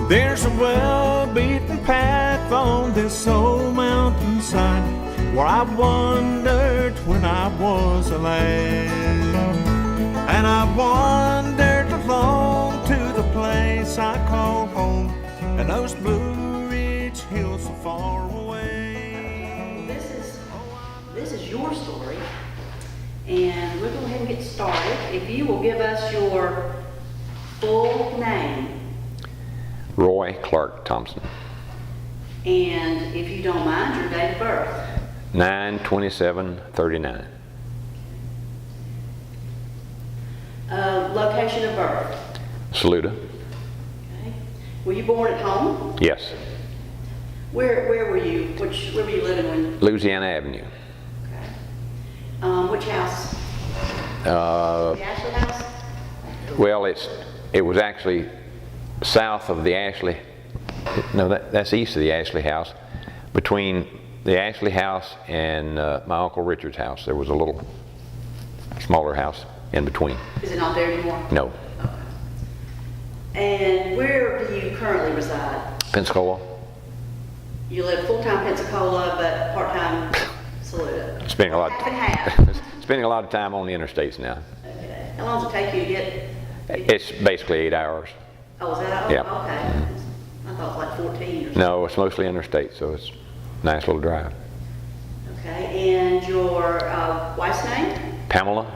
There's a well-beaten path on this old mountainside where I wandered when I was a lad. And I wandered along to the place I call home, and those Blue Ridge hills so far away. This is your story, and we'll go ahead and get started. If you will give us your full name. Roy Clark Thompson. And if you don't mind, your date of birth. 9/27/39. Location of birth. Saluda. Okay. Were you born at home? Yes. Where were you? Where were you living when? Louisiana Avenue. Okay. Which house? The Ashley house? Well, it was actually south of the Ashley. No, that's east of the Ashley house. Between the Ashley house and my Uncle Richard's house, there was a little smaller house in between. Is it not there anymore? No. Okay. And where do you currently reside? Pensacola. You live full-time Pensacola, but part-time Saluda. Spending a lot. Half and half. Spending a lot of time on the interstates now. Okay. How long does it take you to get? It's basically 8 hours. Oh, is that? Yeah. Okay. I thought it was like 14 or something. No, it's mostly interstate, so it's a nice little drive. Okay. And your wife's name? Pamela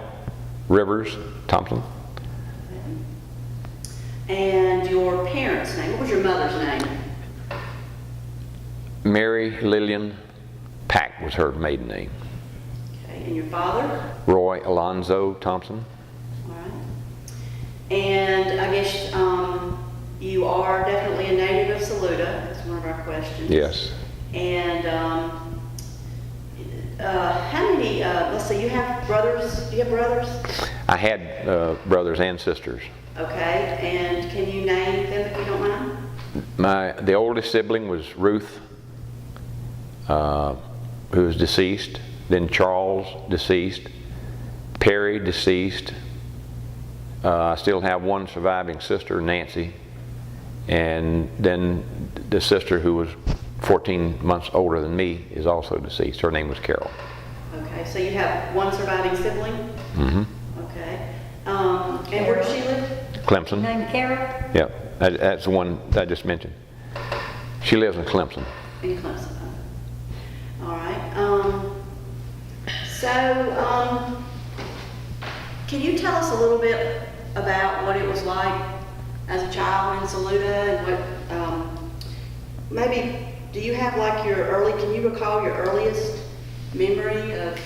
Rivers Thompson. And your parents' name? What was your mother's name? Mary Lillian Pack was her maiden name. Okay. And your father? Roy Alonzo Thompson. All right. And I guess you are definitely a native of Saluda. That's one of our questions. Yes. And how many, let's see, you have brothers? Do you have brothers? I had brothers and sisters. Okay. And can you name them if you don't mind? The oldest sibling was Ruth, who is deceased. Then Charles, deceased. Perry, deceased. I still have one surviving sister, Nancy. And then the sister who was 14 months older than me is also deceased. Her name was Carol. Okay, so you have one surviving sibling? Mm-hmm. Okay. And where does she live? Clemson. Named Carol? Yep, that's the one I just mentioned. She lives in Clemson. In Clemson. All right. So, can you tell us a little bit about what it was like as a child in Saluda, and what, maybe, do you have like can you recall your earliest memory of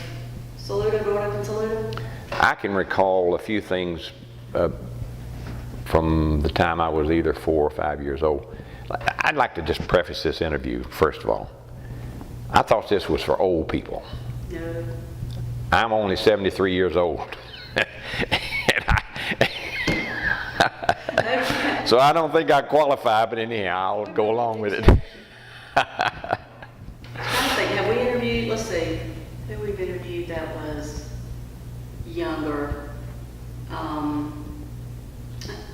Saluda, growing up in Saluda? I can recall a few things from the time I was either 4 or 5 years old. I'd like to just preface this interview, first of all. I thought this was for old people. No. I'm only 73 years old. So I don't think I qualify, but anyhow, I'll go along with it. I'm trying to think, have we interviewed, let's see, who we've interviewed that was younger.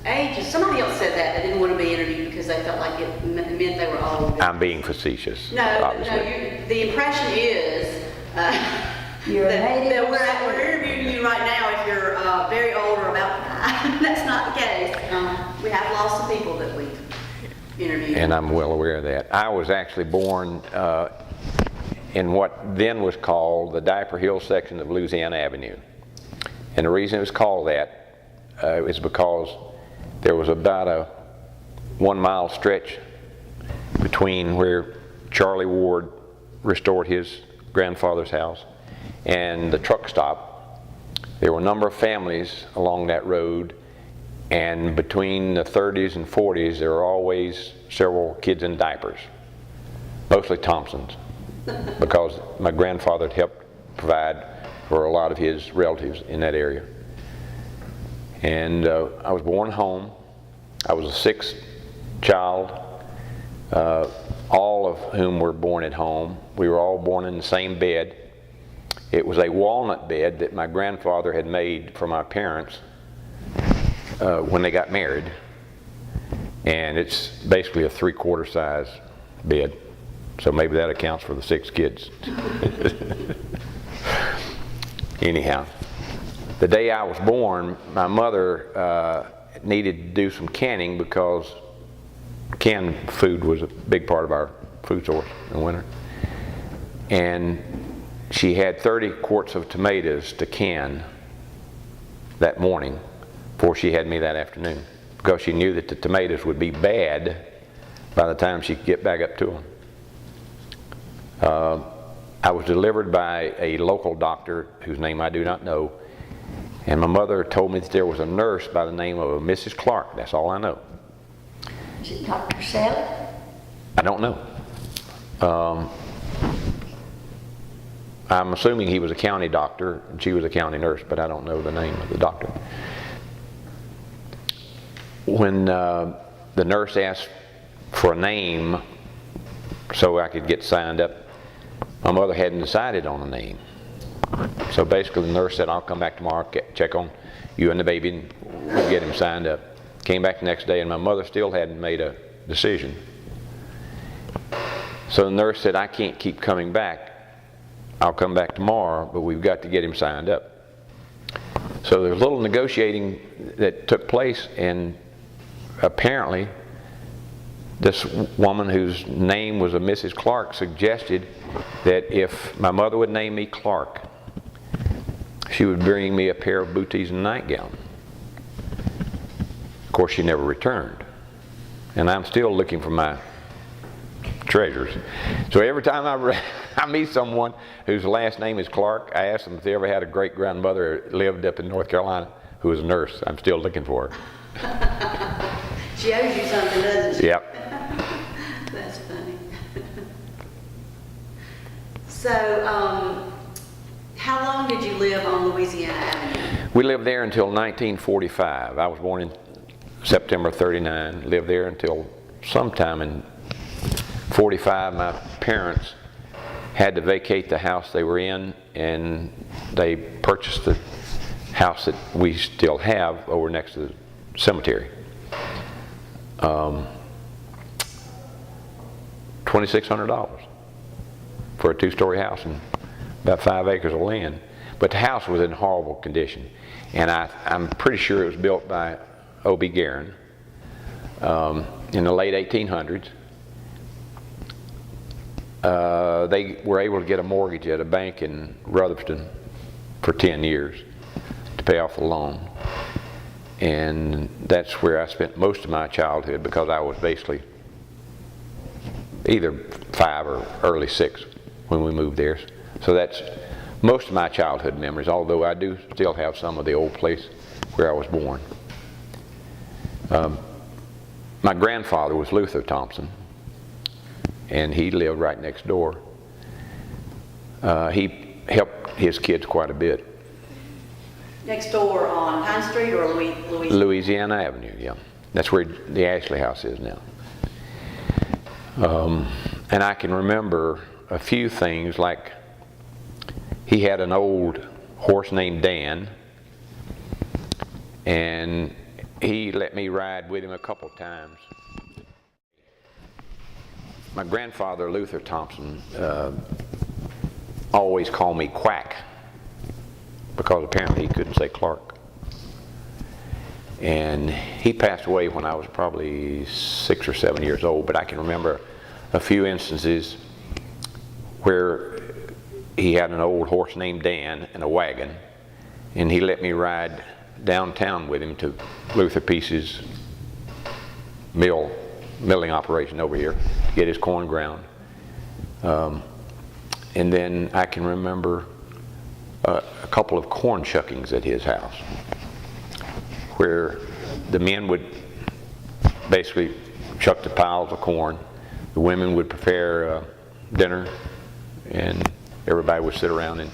Age, somebody else said that they didn't want to be interviewed because they felt like it meant they were old. I'm being facetious. No, obviously. the impression is You're that we're interviewing you right now if you're very old or about to die. That's not the case. We have lots of people that we've interviewed. And I'm well aware of that. I was actually born in what then was called the Diaper Hill section of Louisiana Avenue. And the reason it was called that is because there was about a 1 mile stretch between where Charlie Ward restored his grandfather's house and the truck stop. There were a number of families along that road, and between the 30s and 40s there were always several kids in diapers, mostly Thompsons, because my grandfather had helped provide for a lot of his relatives in that area. And I was born home. I was the sixth child, all of whom were born at home. We were all born in the same bed. It was a walnut bed that my grandfather had made for my parents when they got married. And it's basically a 3/4 size bed. So maybe that accounts for the 6 kids. Anyhow, the day I was born, my mother needed to do some canning because canned food was a big part of our food source in the winter. And she had 30 quarts of tomatoes to can that morning before she had me that afternoon, because she knew that the tomatoes would be bad by the time she could get back up to them. I was delivered by a local doctor whose name I do not know, and my mother told me that there was a nurse by the name of Mrs. Clark. That's all I know. Is it Dr. Sally? I don't know. I'm assuming he was a county doctor and she was a county nurse, but I don't know the name of the doctor. When the nurse asked for a name so I could get signed up, my mother hadn't decided on a name. So basically the nurse said, I'll come back tomorrow, check on you and the baby, and we'll get him signed up. Came back the next day and my mother still hadn't made a decision. So the nurse said, I can't keep coming back. I'll come back tomorrow, but we've got to get him signed up. So there was a little negotiating that took place, and apparently this woman whose name was a Mrs. Clark suggested that if my mother would name me Clark, she would bring me a pair of booties and a nightgown. Of course, she never returned, and I'm still looking for my treasures. So every time I meet someone whose last name is Clark, I ask them if they ever had a great-grandmother who lived up in North Carolina who was a nurse. I'm still looking for her. She owes you something, doesn't she? Yep. That's funny. So, how long did you live on Louisiana Avenue? We lived there until 1945. I was born in September '39. Lived there until sometime in '45. My parents had to vacate the house they were in, and they purchased the house that we still have over next to the cemetery. $2,600 for a 2-story house and about 5 acres of land. But the house was in horrible condition, and I'm pretty sure it was built by O.B. Guerin in the late 1800s. They were able to get a mortgage at a bank in Rutherford for 10 years to pay off the loan. And that's where I spent most of my childhood, because I was basically either 5 or early 6 when we moved there. So that's most of my childhood memories, although I do still have some of the old place where I was born. My grandfather was Luther Thompson, and he lived right next door. He helped his kids quite a bit. Next door on Pine Street or Louisiana? Louisiana Avenue, yeah. That's where the Ashley house is now. And I can remember a few things, like he had an old horse named Dan, and he let me ride with him a couple times. My grandfather, Luther Thompson, always called me Quack, because apparently he couldn't say Clark. And he passed away when I was probably 6 or 7 years old, but I can remember a few instances where he had an old horse named Dan in a wagon, and he let me ride downtown with him to Luther Peace's milling operation over here to get his corn ground. And then I can remember a couple of corn shuckings at his house, where the men would basically shuck the piles of corn, the women would prepare dinner, and everybody would sit around and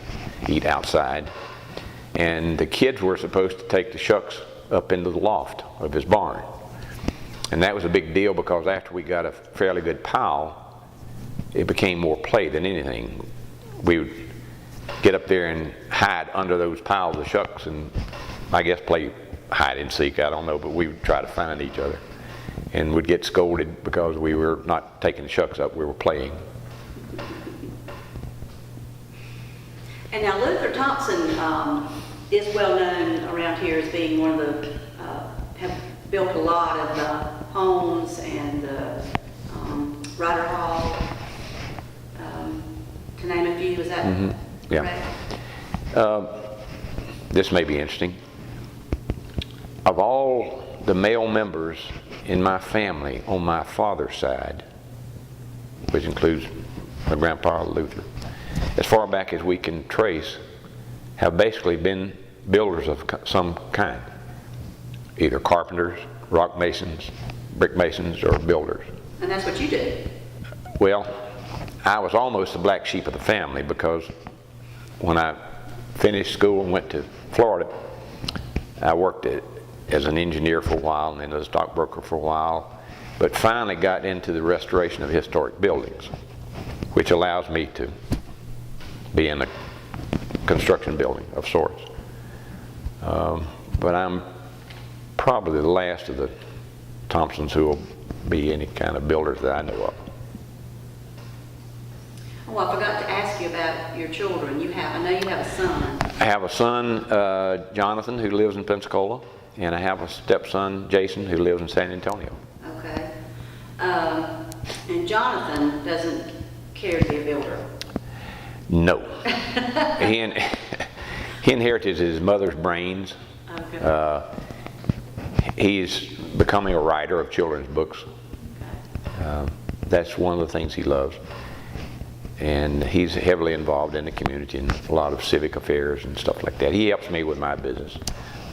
eat outside. And the kids were supposed to take the shucks up into the loft of his barn. And that was a big deal, because after we got a fairly good pile, it became more play than anything. We would get up there and hide under those piles of shucks and I guess play hide and seek, I don't know, but we would try to find each other. and would get scolded because we were not taking the shucks up, we were playing. And now Luther Thompson is well known around here as being one of the, have built a lot of the homes and the Ryder Hall, to name a few. Is that Yeah. correct? This may be interesting. Of all the male members in my family on my father's side, which includes my grandpa Luther, as far back as we can trace, have basically been builders of some kind. Either carpenters, rock masons, brick masons, or builders. And that's what you did. Well, I was almost the black sheep of the family because when I finished school and went to Florida, I worked as an engineer for a while and then as a stockbroker for a while, but finally got into the restoration of historic buildings, which allows me to be in a construction building of sorts. But I'm probably the last of the Thompsons who will be any kind of builders that I know of. Oh, I forgot to ask you about your children. I know you have a son. I have a son, Jonathan, who lives in Pensacola, and I have a stepson, Jason, who lives in San Antonio. Okay. And Jonathan doesn't care to be a builder. No. He inherited his mother's brains. Okay. He's becoming a writer of children's books. That's one of the things he loves. And he's heavily involved in the community in a lot of civic affairs and stuff like that. He helps me with my business,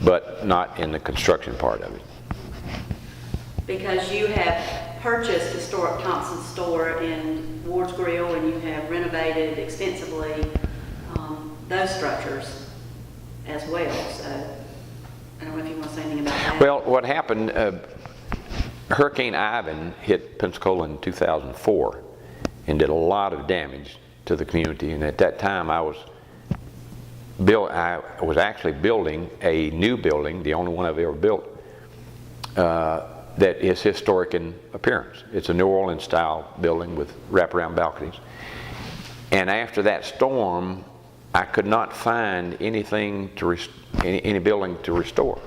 but not in the construction part of it. Because you have purchased historic Thompson store in Ward's Grill and you have renovated extensively those structures as well. So I don't know if you want to say anything about that. Well, what happened, Hurricane Ivan hit Pensacola in 2004 and did a lot of damage to the community. And at that time I was actually building a new building, the only one I've ever built, that is historic in appearance. It's a New Orleans style building with wraparound balconies. And after that storm, I could not find anything any building to restore.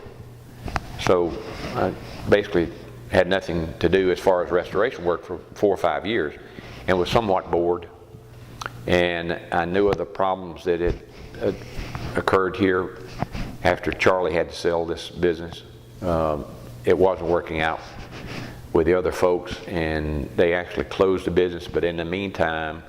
So I basically had nothing to do as far as restoration work for 4 or 5 years and was somewhat bored. And I knew of the problems that had occurred here after Charlie had to sell this business. It wasn't working out with the other folks, and they actually closed the business. But in the meantime,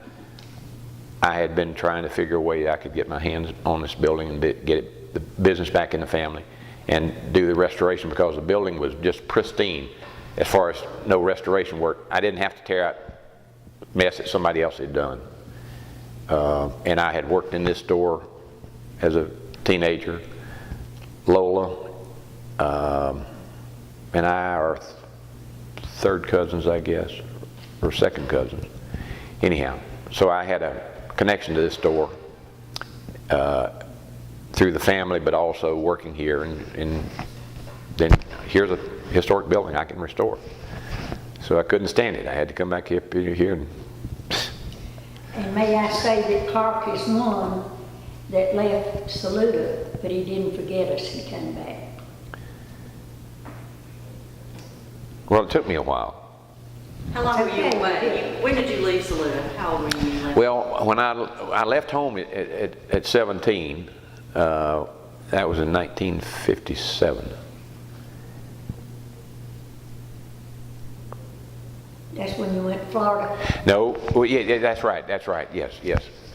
I had been trying to figure a way I could get my hands on this building and get the business back in the family and do the restoration, because the building was just pristine as far as no restoration work. I didn't have to tear out mess that somebody else had done. And I had worked in this store as a teenager. Lola and I are third cousins, I guess, or second cousins. Anyhow, so I had a connection to this store through the family, but also working here, and then here's a historic building I can restore. So I couldn't stand it. I had to come back here And may I say that Clark is one that left Saluda, but he didn't forget us. He came back. Well, it took me a while. How long were you Okay. away? When did you leave Saluda? How old were you when you left? Well, when I left home at 17, that was in 1957. That's when you went to Florida. No, well, yeah, that's right, yes.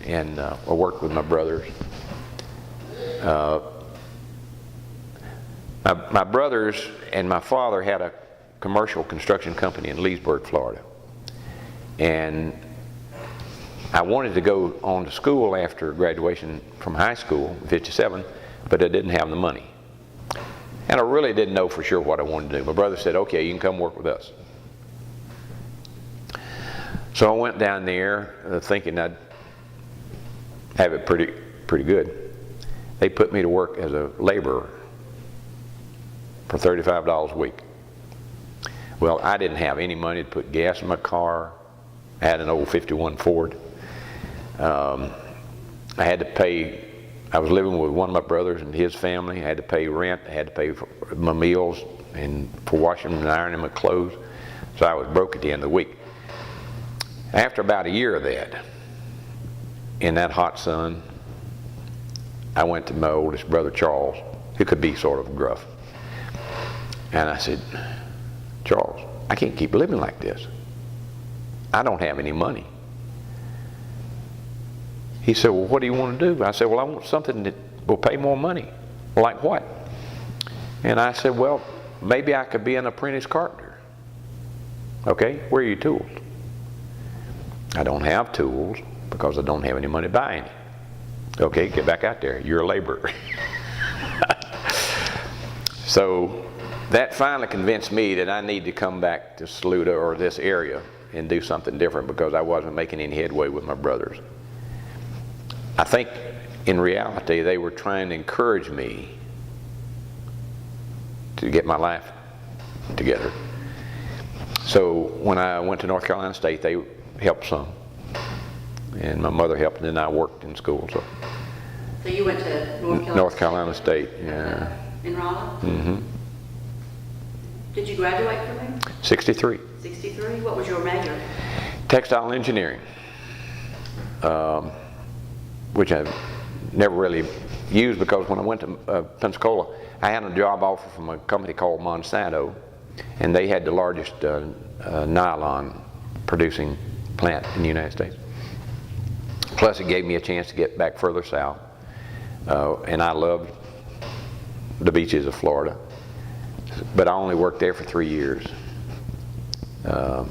And I worked with my brothers. My brothers and my father had a commercial construction company in Leesburg, Florida. And I wanted to go on to school after graduation from high school in 57, but I didn't have the money. And I really didn't know for sure what I wanted to do. My brother said, okay, you can come work with us. So I went down there thinking I'd have it pretty good. They put me to work as a laborer for $35 a week. Well, I didn't have any money to put gas in my car. I had an old 51 Ford. I had to pay, I was living with one of my brothers and his family. I had to pay rent. I had to pay for my meals and for washing and ironing my clothes. So I was broke at the end of the week. After about a year of that, in that hot sun, I went to my oldest brother, Charles, who could be sort of gruff. And I said, Charles, I can't keep living like this. I don't have any money. He said, well, what do you want to do? I said, well, I want something that will pay more money. Like what? And I said, well, maybe I could be an apprentice carpenter. Okay, where are your tools? I don't have tools because I don't have any money to buy any. Okay, get back out there. You're a laborer. So that finally convinced me that I need to come back to Saluda or this area and do something different because I wasn't making any headway with my brothers. I think in reality they were trying to encourage me to get my life together. So when I went to North Carolina State, they helped some. And my mother helped, and then I worked in school. So you went to North Carolina State, yeah. In Raleigh? Mm-hmm. Did you graduate from there? 63. 63? What was your major? Textile engineering, which I've never really used because when I went to Pensacola, I had a job offer from a company called Monsanto, and they had the largest nylon producing plant in the United States. Plus it gave me a chance to get back further south, and I loved the beaches of Florida, but I only worked there for 3 years. So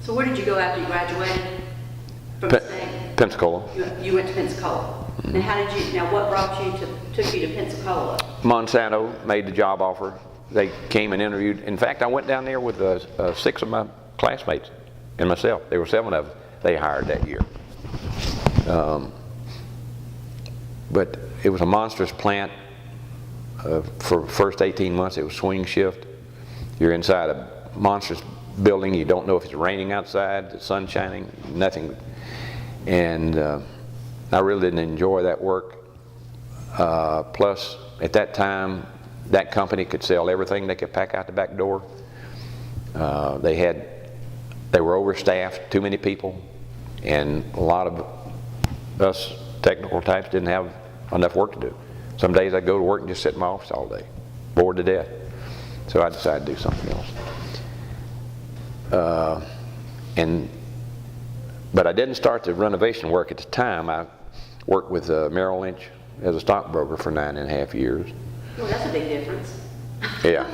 where did you go after you graduated from the state? Pensacola. You went to Pensacola. Mm-hmm. And how did you, now what took you to Pensacola? Monsanto made the job offer. They came and interviewed. In fact, I went down there with 6 of my classmates and myself. There were 7 of them they hired that year. But it was a monstrous plant. For the first 18 months, it was swing shift. You're inside a monstrous building. You don't know if it's raining outside, the sun's shining, nothing. And I really didn't enjoy that work. Plus, at that time, that company could sell everything they could pack out the back door. They were overstaffed, too many people, and a lot of us technical types didn't have enough work to do. Some days I'd go to work and just sit in my office all day, bored to death. So I decided to do something else. But I didn't start the renovation work at the time. I worked with Merrill Lynch as a stockbroker for 9.5 years. Well, that's a big difference. Yeah.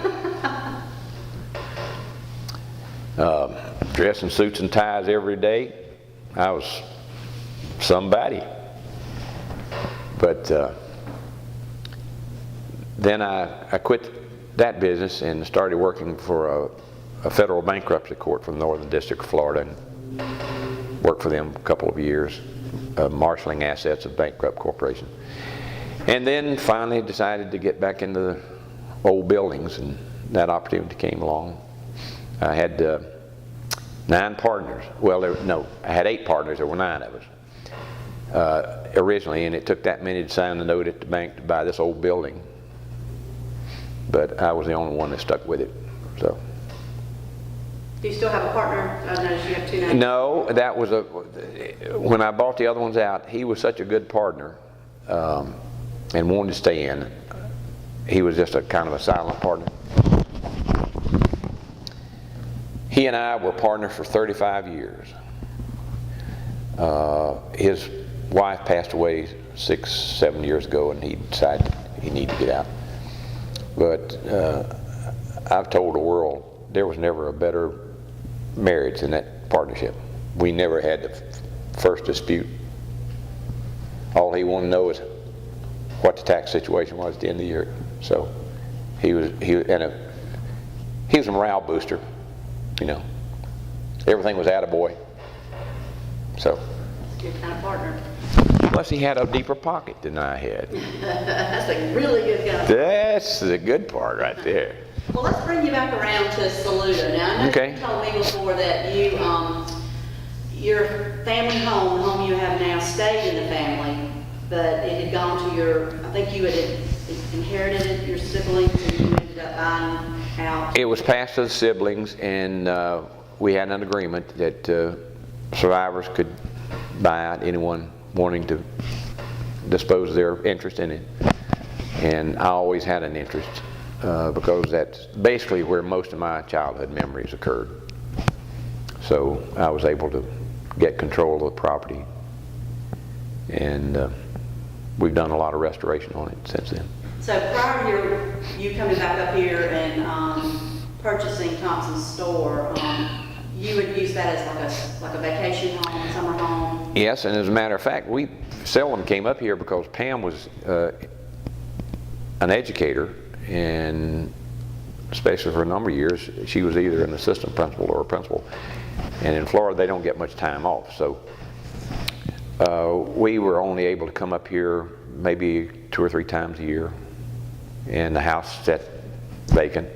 Dressed in suits and ties every day. I was somebody. But then I quit that business and started working for a federal bankruptcy court from the Northern District of Florida, and worked for them a couple of years, marshaling assets of bankrupt corporations. And then finally decided to get back into the old buildings, and that opportunity came along. I had 9 partners. Well, I had 8 partners. There were 9 of us originally, and it took that many to sign the note at the bank to buy this old building. But I was the only one that stuck with it. So. Do you still have a partner? I noticed you have 2 now. No, that was when I bought the other ones out, he was such a good partner and wanted to stay in. He was just a kind of a silent partner. He and I were partners for 35 years. His wife passed away 6-7 years ago, and he decided he needed to get out. But I've told the world there was never a better marriage than that partnership. We never had the first dispute. All he wanted to know is what the tax situation was at the end of the year. So he was a morale booster, you know. Everything was attaboy. So. Good kind of partner. Plus he had a deeper pocket than I had. That's a really good guy. That's the good part right there. Well, let's bring you back around to Saluda. Now, I know Okay. you told me before that you, your family home, the home you have now, stayed in the family, but it had gone to your, I think you had inherited it, your siblings, and you ended up buying out. It was passed to the siblings, and we had an agreement that survivors could buy out anyone wanting to dispose their interest in it. And I always had an interest because that's basically where most of my childhood memories occurred. So I was able to get control of the property, and we've done a lot of restoration on it since then. So prior to you coming back up here and purchasing Thompson's store, you would use that as like a vacation home, summer home? Yes, and as a matter of fact, we seldom came up here because Pam was an educator, and especially for a number of years, she was either an assistant principal or a principal. And in Florida, they don't get much time off, so we were only able to come up here maybe 2 or 3 times a year, and the house sat vacant.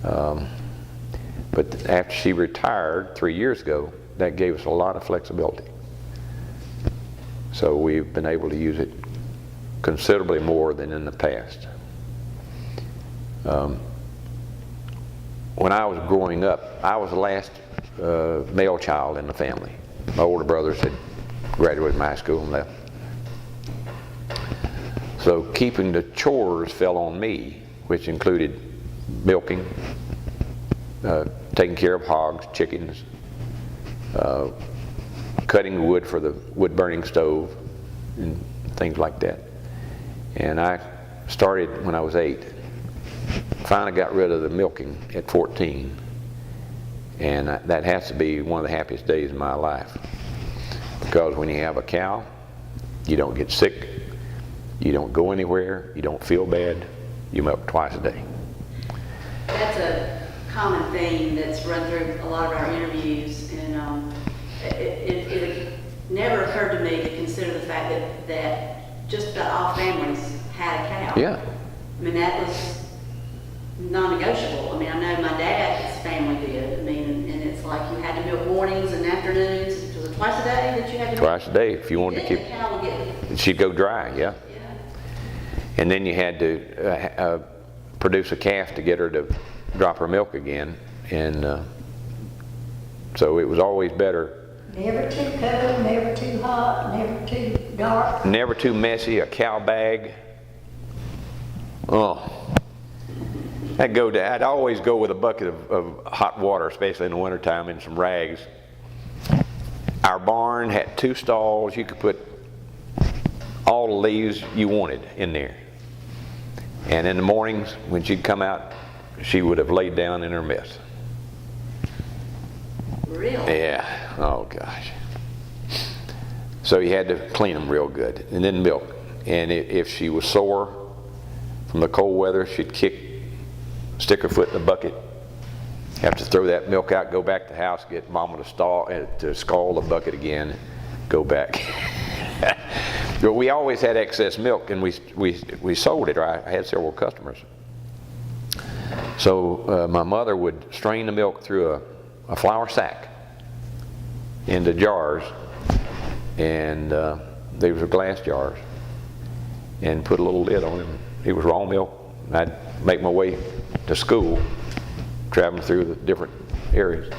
But after she retired 3 years ago, that gave us a lot of flexibility. So we've been able to use it considerably more than in the past. When I was growing up, I was the last male child in the family. My older brothers had graduated from high school and left. So keeping the chores fell on me, which included milking, taking care of hogs, chickens, cutting wood for the wood-burning stove, and things like that. And I started when I was 8. Finally got rid of the milking at 14. And that has to be one of the happiest days of my life. Because when you have a cow, you don't get sick, you don't go anywhere, you don't feel bad, you milk twice a day. That's a common theme that's run through a lot of our interviews, and it never occurred to me to consider the fact that just about all families had a cow. Yeah. I mean, that was non-negotiable. I mean, I know my dad's family did. I mean, and it's like you had to milk mornings and afternoons. Was it twice a day that you had to milk? Twice a day if you wanted to keep. The cow would get. She'd go dry, yeah. Yeah. And then you had to produce a calf to get her to drop her milk again, and so it was always better. Never too cold, never too hot, never too dark. Never too messy. A cow bag. Oh, I'd always go with a bucket of hot water, especially in the wintertime, and some rags. Our barn had 2 stalls. You could put all the leaves you wanted in there. And in the mornings, when she'd come out, she would have laid down in her mess. Really? Yeah. Oh, gosh. So you had to clean them real good, and then milk. And if she was sore from the cold weather, she'd stick her foot in the bucket, have to throw that milk out, go back to the house, get Mama to scald the bucket again, go back. But we always had excess milk, and we sold it, or I had several customers. So my mother would strain the milk through a flour sack into jars, and they were glass jars, and put a little lid on them. It was raw milk. I'd make my way to school, traveling through the different areas,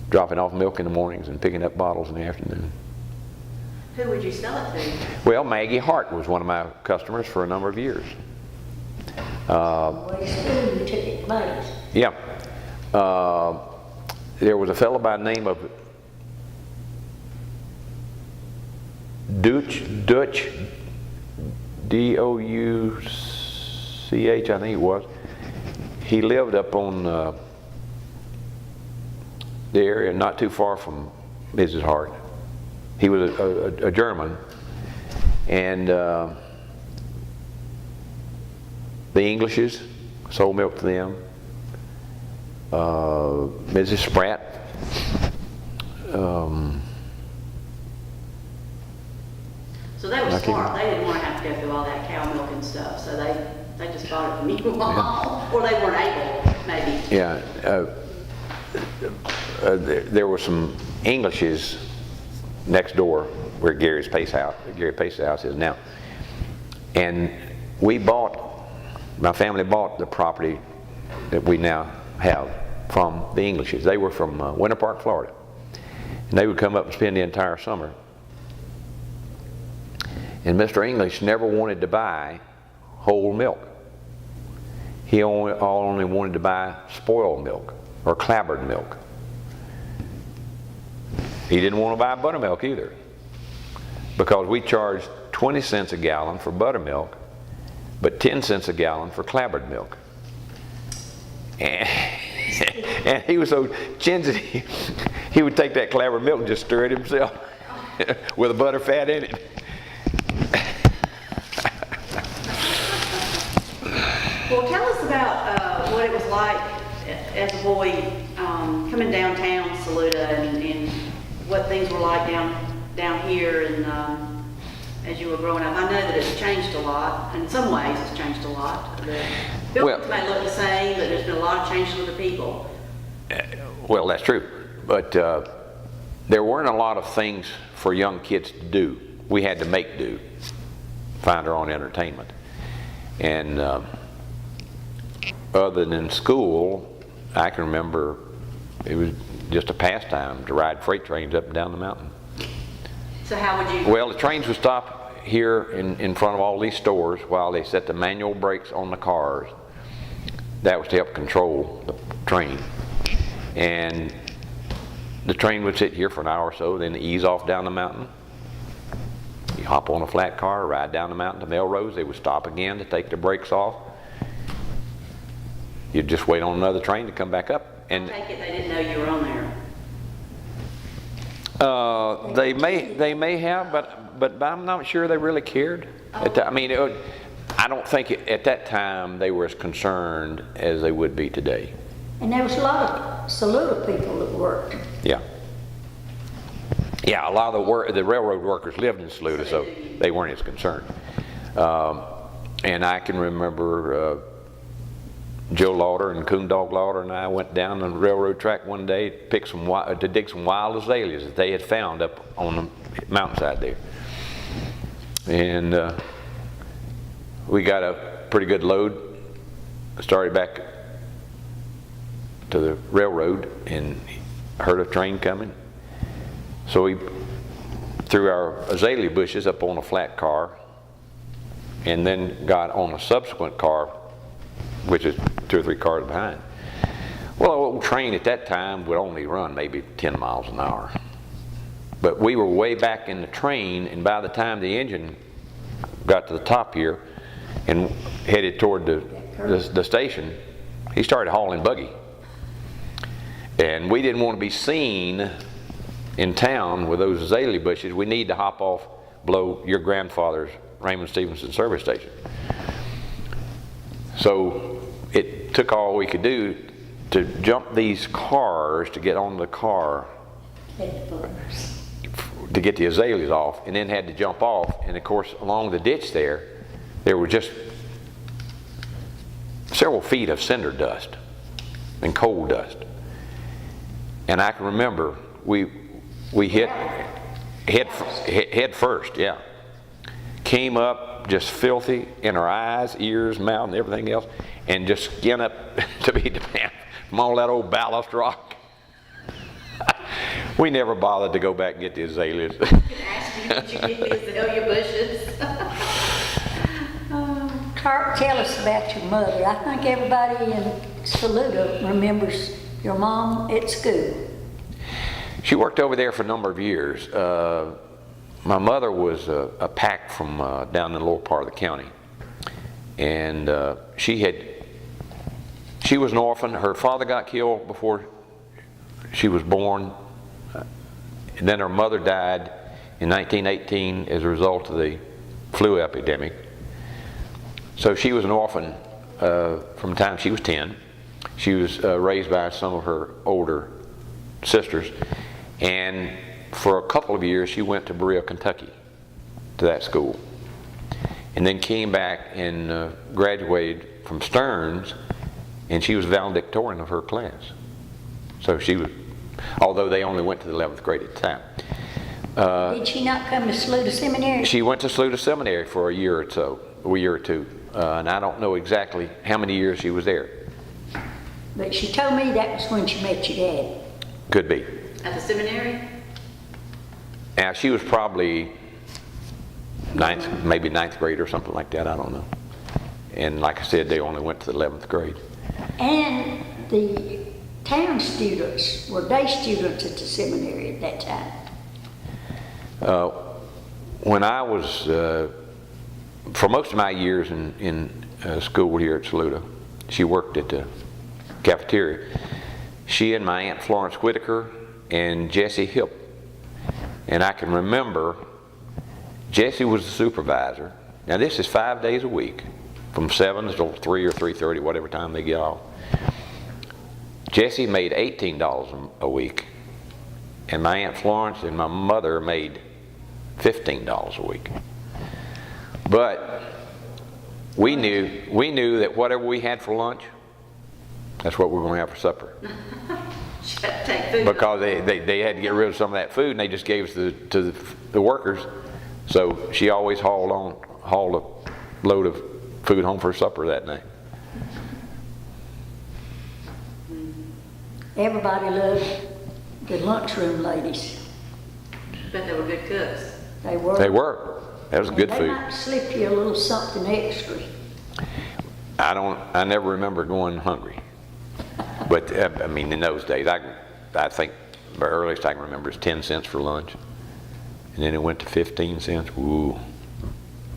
dropping off milk in the mornings and picking up bottles in the afternoon. Who would you sell it to? Well, Maggie Hart was one of my customers for a number of years. Way to school, you took it to Buddy's. Yeah. There was a fellow by the name of Dutch, D-O-U-C-H, I think it was. He lived up on the area not too far from Mrs. Hart. He was a German, and the Englishes sold milk to them. Mrs. Spratt. So they were smart. They didn't want to have to go through all that cow milk and stuff. So they just bought it from you all, or they weren't able, maybe. Yeah. There were some Englishes next door where Gary Pace's house is now. And my family bought the property that we now have from the Englishes. They were from Winter Park, Florida. And they would come up and spend the entire summer. And Mr. English never wanted to buy whole milk. He only wanted to buy spoiled milk or clabbered milk. He didn't want to buy buttermilk either, because we charged 20 cents a gallon for buttermilk, but 10 cents a gallon for clabbered milk. And he was so ginsy, he would take that clabbered milk and just stir it himself with the butter fat in it. Well, tell us about what it was like as a boy coming downtown Saluda, and what things were like down here, and as you were growing up. I know that it's changed a lot. In some ways, it's changed a lot. The buildings may look the same, but there's been a lot of changes with the people. Well, that's true. But there weren't a lot of things for young kids to do. We had to make do, find our own entertainment. And other than school, I can remember it was just a pastime to ride freight trains up and down the mountain. So how would you? Well, the trains would stop here in front of all these stores while they set the manual brakes on the cars. That was to help control the train. And the train would sit here for an hour or so, then ease off down the mountain. You hop on a flat car, ride down the mountain to Melrose. They would stop again to take the brakes off. You'd just wait on another train to come back up. And I take it they didn't know you were on there. they may have, but I'm not sure they really cared. I mean, I don't think at that time they were as concerned as they would be today. And there was a lot of Saluda people that worked. Yeah. Yeah, a lot of the railroad workers lived in Saluda, so they weren't as concerned. And I can remember Joe Lauder and Coondog Lauder and I went down the railroad track one day to dig some wild azaleas that they had found up on the mountainside there. And we got a pretty good load, started back to the railroad and heard a train coming. So we threw our azalea bushes up on a flat car and then got on a subsequent car, which is 2 or 3 cars behind. Well, an old train at that time would only run maybe 10 miles an hour. But we were way back in the train, and by the time the engine got to the top here and headed toward the station, he started hauling buggy. And we didn't want to be seen in town with those azalea bushes. We need to hop off below your grandfather's Raymond Stevenson service station. So it took all we could do to jump these cars to get on the car to get the azaleas off, and then had to jump off. And of course, along the ditch there were just several feet of cinder dust and coal dust. And I can remember we hit head first, yeah. Came up just filthy in our eyes, ears, mouth, and everything else, and just skin up to be damned from all that old ballast rock. We never bothered to go back and get the azaleas. I can ask you, did you get the azalea bushes? Clark, tell us about your mother. I think everybody in Saluda remembers your mom at school. She worked over there for a number of years. My mother was a pack from down in the lower part of the county. And she was an orphan. Her father got killed before she was born. And then her mother died in 1918 as a result of the flu epidemic. So she was an orphan from the time she was 10. She was raised by some of her older sisters. And for a couple of years, she went to Berea, Kentucky, to that school. and then came back and graduated from Stearns, and she was valedictorian of her class. So she was, although they only went to the 11th grade at the time. Did she not come to Saluda Seminary? She went to Saluda Seminary for a year or two, and I don't know exactly how many years she was there. But she told me that was when she met your dad. Could be. At the seminary? Now, she was probably maybe ninth grade or something like that, I don't know. And like I said, they only went to the 11th grade. And the town students, were day students at the seminary at that time? When I was, for most of my years in school here at Saluda, she worked at the cafeteria. She and my Aunt Florence Whitaker and Jessie Hipp. And I can remember Jessie was the supervisor. Now this is 5 days a week, from 7 till 3 or 3:30, whatever time they get off. Jessie made $18 a week, and my Aunt Florence and my mother made $15 a week. But we knew that whatever we had for lunch, that's what we were going to have for supper. She had to take food. Because they had to get rid of some of that food, and they just gave it to the workers. So she always hauled a load of food home for supper that night. Everybody loved the lunchroom ladies. Bet they were good cooks. They were. They were. That was good They food. might slip you a little something extra. I never remember going hungry. But I mean, in those days, I think the earliest I can remember is 10 cents for lunch, and then it went to 15 cents. Ooh.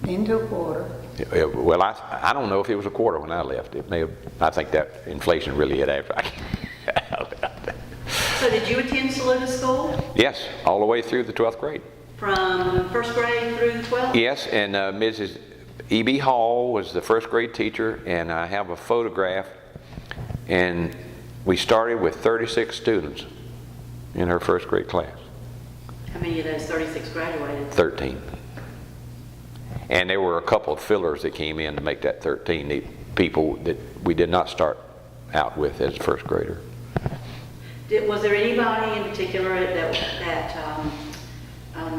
Then to a quarter. Yeah, well, I don't know if it was a quarter when I left. It may have. I think that inflation really hit after I left. So did you attend Saluda School? Yes, all the way through the 12th grade. From first grade through the 12th? Yes, and Mrs. E.B. Hall was the first grade teacher, and I have a photograph, and we started with 36 students in her first grade class. How many of those 36 graduated? 13. And there were a couple of fillers that came in to make that 13, the people that we did not start out with as a first grader. Was there anybody in particular that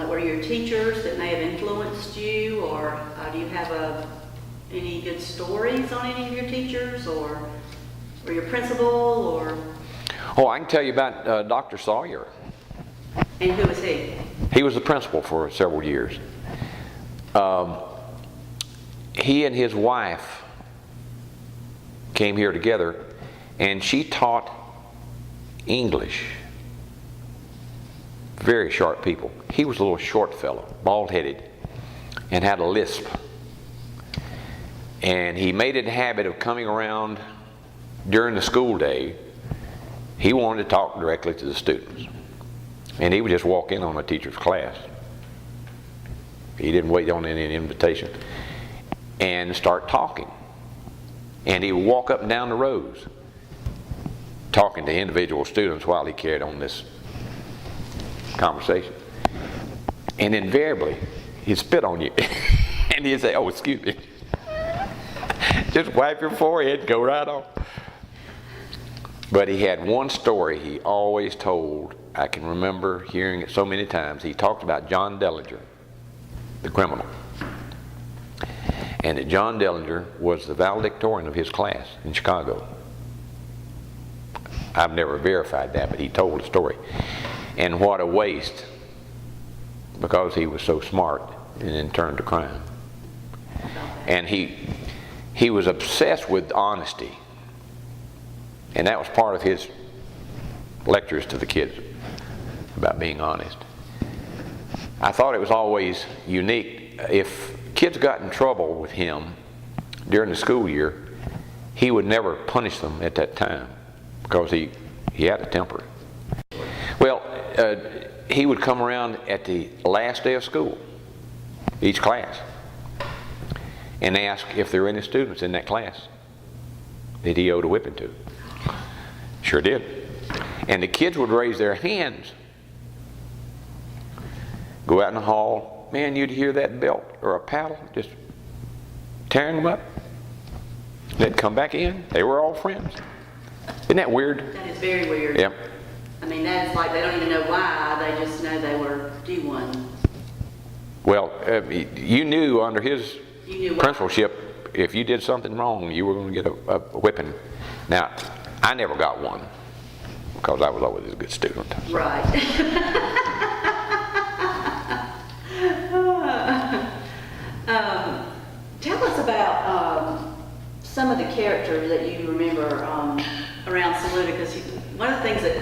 were your teachers that may have influenced you, or do you have any good stories on any of your teachers, or your principal, or? Oh, I can tell you about Dr. Sawyer. And who was he? He was the principal for several years. He and his wife came here together, and she taught English. Very sharp people. He was a little short fellow, bald-headed, and had a lisp. And he made it a habit of coming around during the school day. He wanted to talk directly to the students. And he would just walk in on a teacher's class. He didn't wait on any invitation. And start talking. And he would walk up and down the rows, talking to individual students while he carried on this conversation. And invariably, he'd spit on you. And he'd say, "Oh, excuse me." Just wipe your forehead and go right on. But he had one story he always told. I can remember hearing it so many times. He talked about John Dellinger, the criminal. And that John Dellinger was the valedictorian of his class in Chicago. I've never verified that, but he told the story. And what a waste, because he was so smart and then turned to crime. And he was obsessed with honesty. And that was part of his lectures to the kids about being honest. I thought it was always unique. If kids got in trouble with him during the school year, he would never punish them at that time because he had a temper. Well, he would come around at the last day of school, each class, and ask if there were any students in that class that he owed a whipping to. Sure did. And the kids would raise their hands, go out in the hall. Man, you'd hear that belt or a paddle just tearing them up. They'd come back in. They were all friends. Isn't that weird? That is very weird. Yep. I mean, that's like, they don't even know why, they just know they were due one. Well, you knew under his You knew why. principalship, if you did something wrong, you were going to get a whipping. Now, I never got one because I was always a good student. Right. Tell us about some of the characters that you remember around Saluda, because one of the things that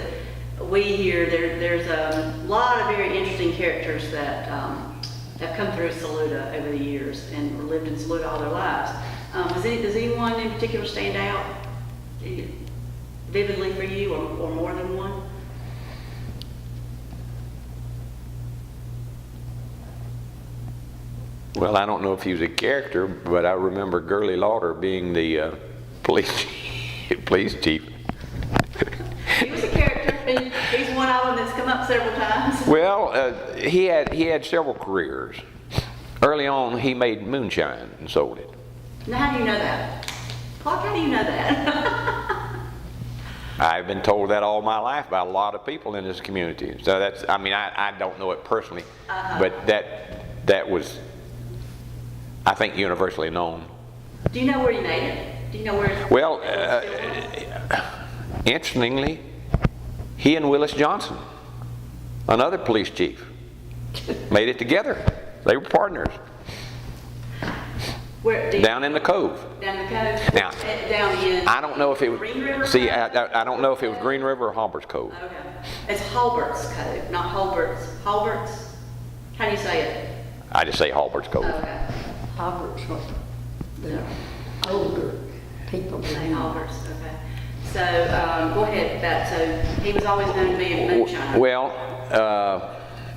we hear, there's a lot of very interesting characters that have come through Saluda over the years and lived in Saluda all their lives. Does anyone in particular stand out vividly for you, or more than one? Well, I don't know if he was a character, but I remember Gurley Lauder being the police chief. He was a character. He's one of them that's come up several times. Well, he had several careers. Early on, he made moonshine and sold it. Now, how do you know that? Clark, how do you know that? I've been told that all my life by a lot of people in this community. So that's, I mean, I don't know it personally, but that was, I think, universally known. Do you know where he made it? Do you know where? Well, interestingly, he and Willis Johnson, another police chief, made it together. They were partners. Where? Down in the Cove. Down the cove? Now, down in I don't know if it was, Green River? see, I don't know if it was Green River or Halbert's Cove. Okay. It's Halbert's Cove, not Halbert's. Halbert's? How do you say it? I just say Halbert's Cove. Okay. Robert's what the older people Say do. Halbert's, okay. So, go ahead, so he was always known to be a moonshiner. Well,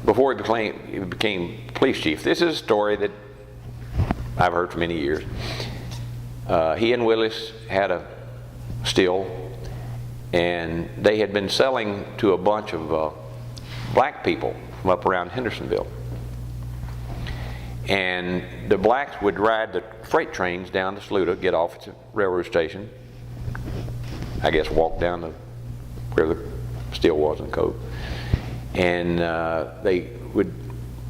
before he became police chief, this is a story that I've heard for many years. He and Willis had a still, and they had been selling to a bunch of black people from up around Hendersonville. And the blacks would ride the freight trains down to Saluda, get off at the railroad station, I guess walk down to where the still was in the Cove, and they would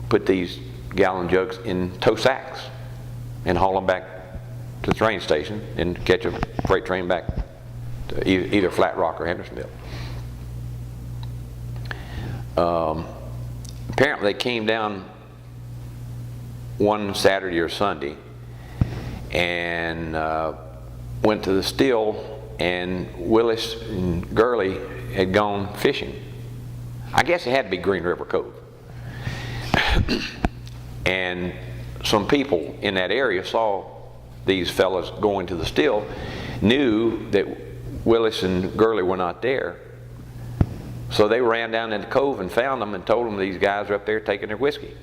put these gallon jugs in tow sacks and haul them back to the train station and catch a freight train back to either Flat Rock or Hendersonville. Apparently they came down one Saturday or Sunday and went to the still, and Willis and Gurley had gone fishing. I guess it had to be Green River Cove. And some people in that area saw these fellas going to the still, knew that Willis and Gurley were not there. So they ran down in the cove and found them and told them these guys were up there taking their whiskey.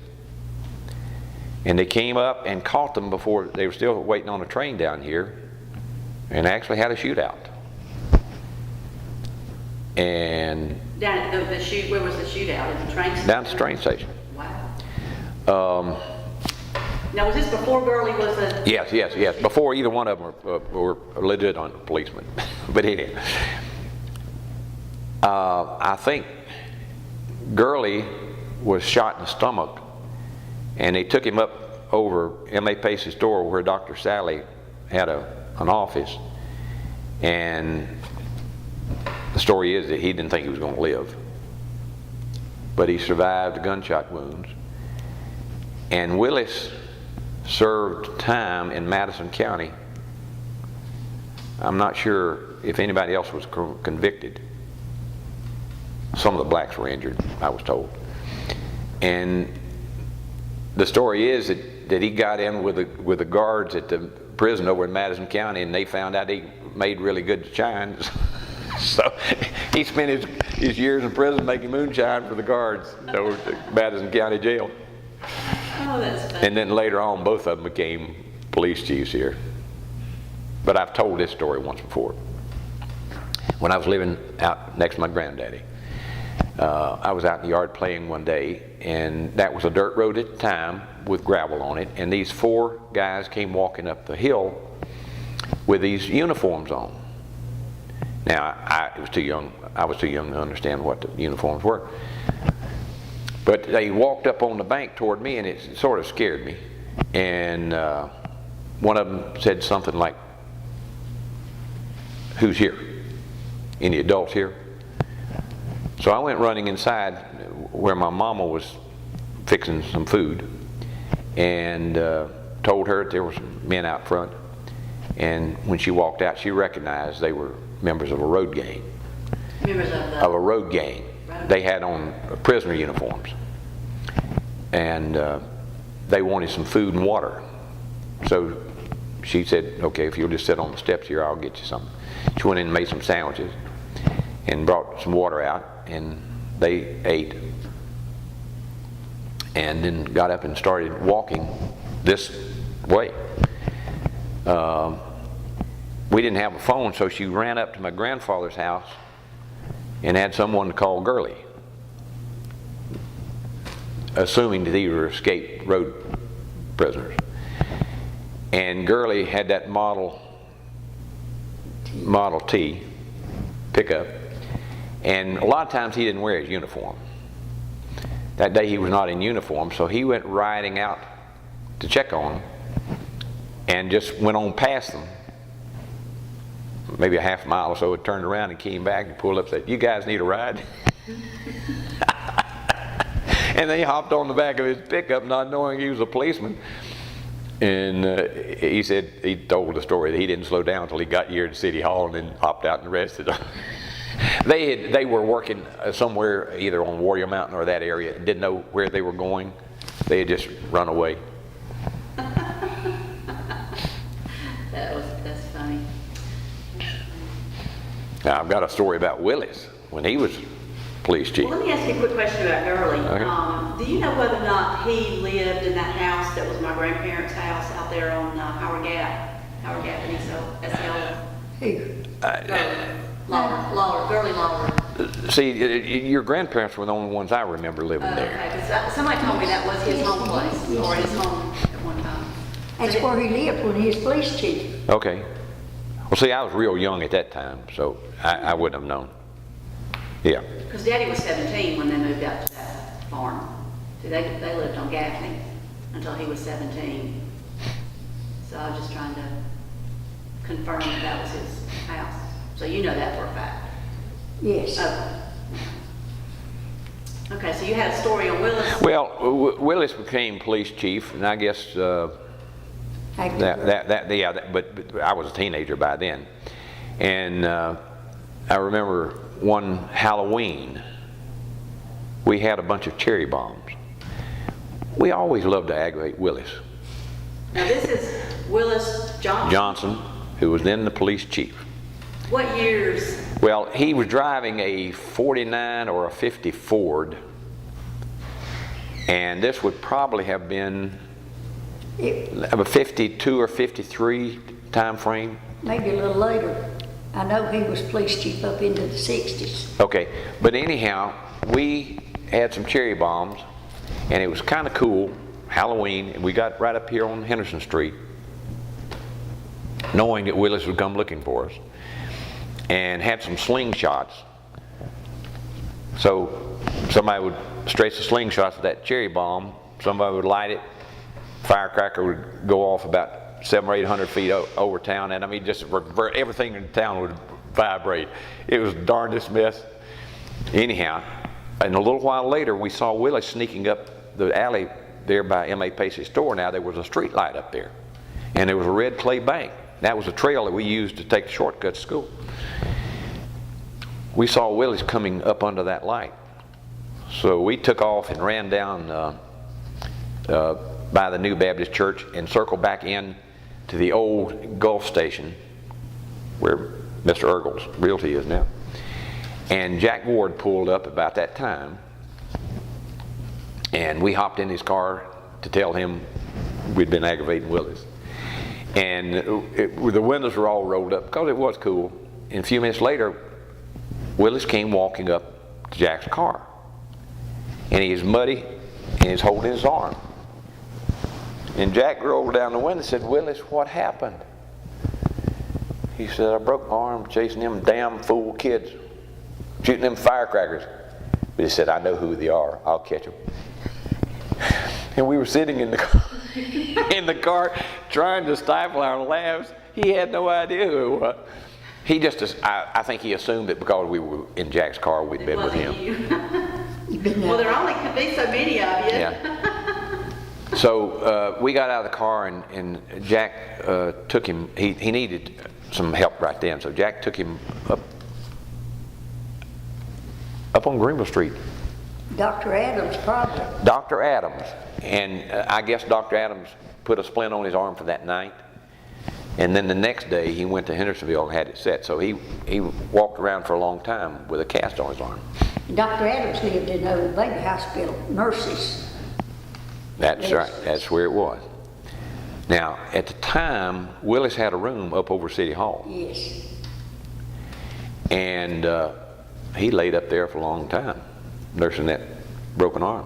And they came up and caught them before they were still waiting on a train down here, and actually had a shootout. And Down at where was the shootout? At the train station? down to the train station. Wow. Now, was this before Gurley was a... Yes. Before either one of them were legit on policemen. But anyway, I think Gurley was shot in the stomach, and they took him up over M.A. Pace's door where Dr. Sally had an office, and the story is that he didn't think he was going to live, but he survived the gunshot wounds. And Willis served time in Madison County. I'm not sure if anybody else was convicted. Some of the blacks were injured, I was told. And the story is that he got in with the guards at the prison over in Madison County, and they found out he made really good shines. So he spent his years in prison making moonshine for the guards over at Madison County Jail. Oh, that's funny. And then later on, both of them became police chiefs here. But I've told this story once before. When I was living out next to my granddaddy, I was out in the yard playing one day, and that was a dirt road at the time with gravel on it, and these 4 guys came walking up the hill with these uniforms on. Now, I was too young to understand what the uniforms were. But they walked up on the bank toward me, and it sort of scared me. And one of them said something like, "Who's here? Any adults here?" So I went running inside where my mama was fixing some food, and told her there were some men out front. And when she walked out, she recognized they were members of a road gang. Members Of a road gang. They had on prisoner uniforms. And they wanted some food and water. So she said, "Okay, if you'll just sit on the steps here, I'll get you something." She went in and made some sandwiches and brought some water out, and they ate. And then got up and started walking this way. We didn't have a phone, so she ran up to my grandfather's house and had someone to call Gurley, assuming that these were escaped road prisoners. And Gurley had that Model T pickup, and a lot of times he didn't wear his uniform. That day he was not in uniform, so he went riding out to check on them and just went on past them. Maybe a half mile or so, it turned around and came back and pulled up and said, "You guys need a ride?" And then he hopped on the back of his pickup not knowing he was a policeman. And he said, he told the story that he didn't slow down until he got here to City Hall and then hopped out and arrested them. They were working somewhere either on Warrior Mountain or that area and didn't know where they were going. They had just run away. That's funny. Now, I've got a story about Willis when he was police chief. Well, let me ask you a quick question about Gurley. Okay. Do you know whether or not he lived in that house that was my grandparents' house out there on Howard Gap and Esola? Gurley Lawler. See, your grandparents were the only ones I remember living there. Okay, because somebody told me that was his home place, or his home at one time. That's where he lived when he was police chief. Okay. Well, see, I was real young at that time, so I wouldn't have known. Yeah. Because Daddy was 17 when they moved out to that farm. See, they lived on Gaffney until he was 17. So I was just trying to confirm that was his house. So you know that for a fact? Yes. Okay, so you had a story on Willis? Well, Willis became police chief, and I guess but I was a teenager by then. And I remember one Halloween, we had a bunch of cherry bombs. We always loved to aggravate Willis. Now this is Willis Johnson, who was then the police chief. What years? Well, he was driving a 49 or a 50 Ford, and this would probably have been a 52 or 53 time frame. Maybe a little later. I know he was police chief up into the 60s. Okay, but anyhow, we had some cherry bombs, and it was kind of cool, Halloween, and we got right up here on Henderson Street, knowing that Willis would come looking for us, and had some slingshots. So somebody would stretch the slingshots of that cherry bomb, somebody would light it, firecracker would go off about 700 or 800 feet over town, and I mean, just everything in town would vibrate. It was the darndest mess. Anyhow, and a little while later, we saw Willis sneaking up the alley there by M.A. Pacey's store. Now, there was a street light up there, and there was a red clay bank. That was a trail that we used to take the shortcut to school. We saw Willis coming up under that light. So we took off and ran down by the New Baptist Church and circled back in to the old Gulf Station where Mr. Ergel's Realty is now. And Jack Ward pulled up about that time, and we hopped in his car to tell him we'd been aggravating Willis. And the windows were all rolled up because it was cool. And a few minutes later, Willis came walking up to Jack's car. And he's muddy and he's holding his arm. And Jack rolled down the window and said, "Willis, what happened?" He said, "I broke my arm chasing them damn fool kids, shooting them firecrackers." But he said, "I know who they are. I'll catch them." And we were sitting in the car, trying to stifle our laughs. He had no idea who it was. He just, I think he assumed that because we were in Jack's car, we'd been with him. Well, there only could be so many of you. Yeah. So we got out of the car, and Jack took him. He needed some help right then, so Jack took him up on Greenville Street. Dr. Adams probably. Dr. Adams, and I guess Dr. Adams put a splint on his arm for that night. And then the next day he went to Hendersonville and had it set. So he walked around for a long time with a cast on his arm. Dr. Adams lived in the baby hospital, nurses. That's right. That's where it was. Now, at the time, Willis had a room up over City Hall. Yes. And he laid up there for a long time, nursing that broken arm.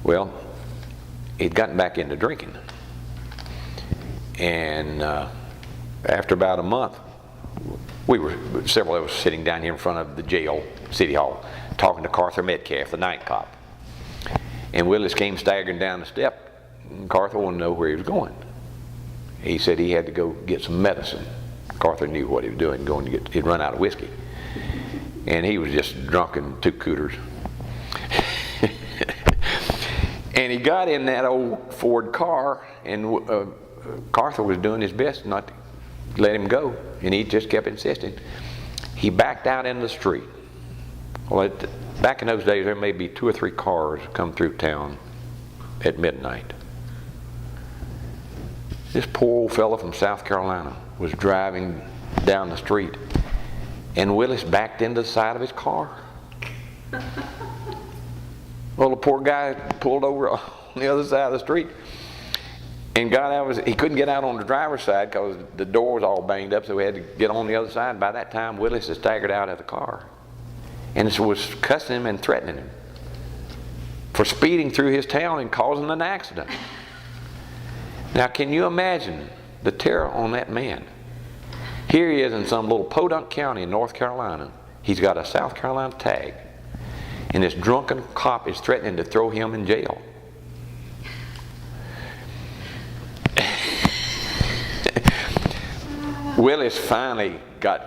Well, he'd gotten back into drinking. And after about a month, several of us sitting down here in front of the jail, City Hall, talking to Carther Metcalf, the night cop. And Willis came staggering down the step, and Carther wanted to know where he was going. He said he had to go get some medicine. Carther knew what he was doing, he'd run out of whiskey. And he was just drunk in 2 cooters. And he got in that old Ford car, and Carther was doing his best not to let him go, and he just kept insisting. He backed out into the street. Well, back in those days, there may be 2 or 3 cars come through town at midnight. This poor old fella from South Carolina was driving down the street, and Willis backed into the side of his car. Well, the poor guy pulled over on the other side of the street and got out. He couldn't get out on the driver's side because the door was all banged up, so we had to get on the other side. By that time, Willis had staggered out of the car and was cussing him and threatening him for speeding through his town and causing an accident. Now, can you imagine the terror on that man? Here he is in some little podunk county in North Carolina. He's got a South Carolina tag, and this drunken cop is threatening to throw him in jail. Willis finally got,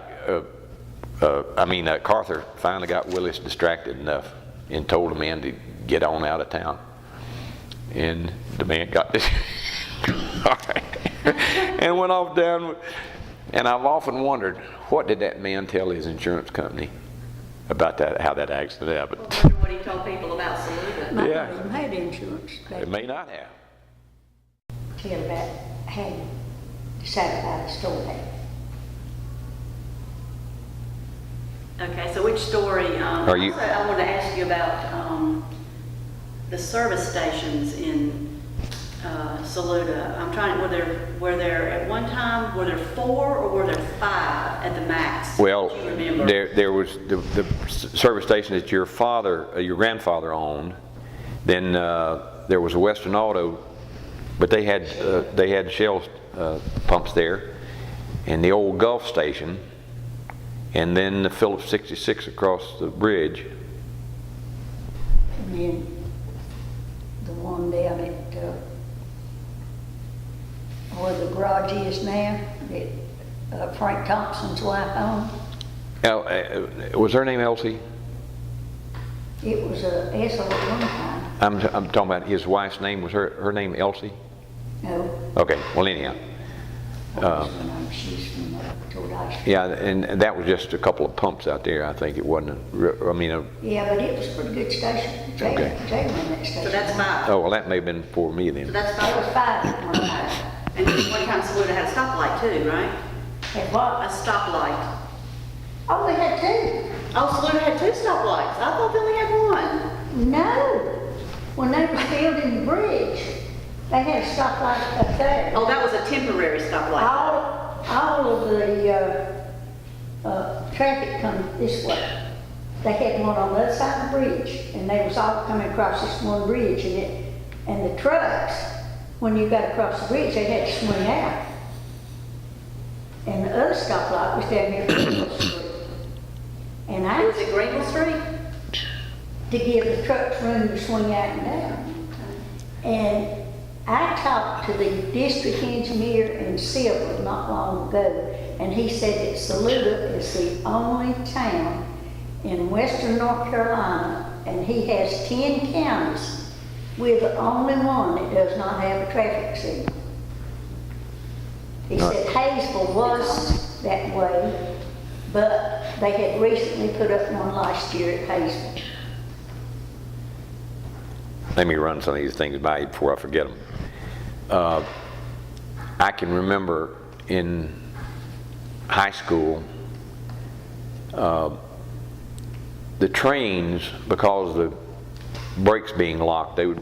Carther finally got Willis distracted enough and told the man to get on out of town. And the man got this and went off down. And I've often wondered, what did that man tell his insurance company about that, how that accident happened? I wonder what he told people about Saluda. Might Yeah. not even had insurance. It may not have. Tell about how you decided to buy the store there. Okay, so which story? Are you- Also, I want to ask you about the service stations in Saluda. I'm trying. Were there at one time? Were there 4 or were there 5 at the max? Well, Do you remember? there was the service station that your grandfather owned. Then there was a Western Auto, but they had Shell pumps there, and the old Gulf station, and then the Phillips 66 across the bridge. And then the one down at where the garage is now, that Frank Thompson's wife owned. Now, was her name Elsie? It was a Essel at one time. I'm talking about his wife's name. Was her name Elsie? No. Okay. Well, anyhow. She's from Toledo. Yeah, and that was just a couple of pumps out there. I think it wasn't. Yeah, but it was a pretty good station. Jay ran that station. So that's 5. Oh, well, that may have been for me So then. that's That 5. was 5 at one time. And one time Saluda had a stoplight too, right? Had what? A stoplight. Oh, they had 2. Oh, Saluda had 2 stoplights. I thought they only had 1. No. When they was building the bridge, they had a stoplight up there. Oh, that was a temporary stoplight. All of the traffic comes this way. they had one on the other side of the bridge, and they was all coming across this one bridge, and the trucks, when you got across the bridge, they had to swing out. And the other stoplight was down here at Greenville Street. And I, Was it Greenville Street? to give the trucks room to swing out and down. And I talked to the district engineer in Silver not long ago, and he said that Saluda is the only town in western North Carolina, and he has 10 counties. We're the only one that does not have a traffic signal. He said Hayesville was that way, but they had recently put up one last year at Hayesville. Let me run some of these things by you before I forget them. I can remember in high school, the trains, because of the brakes being locked, they would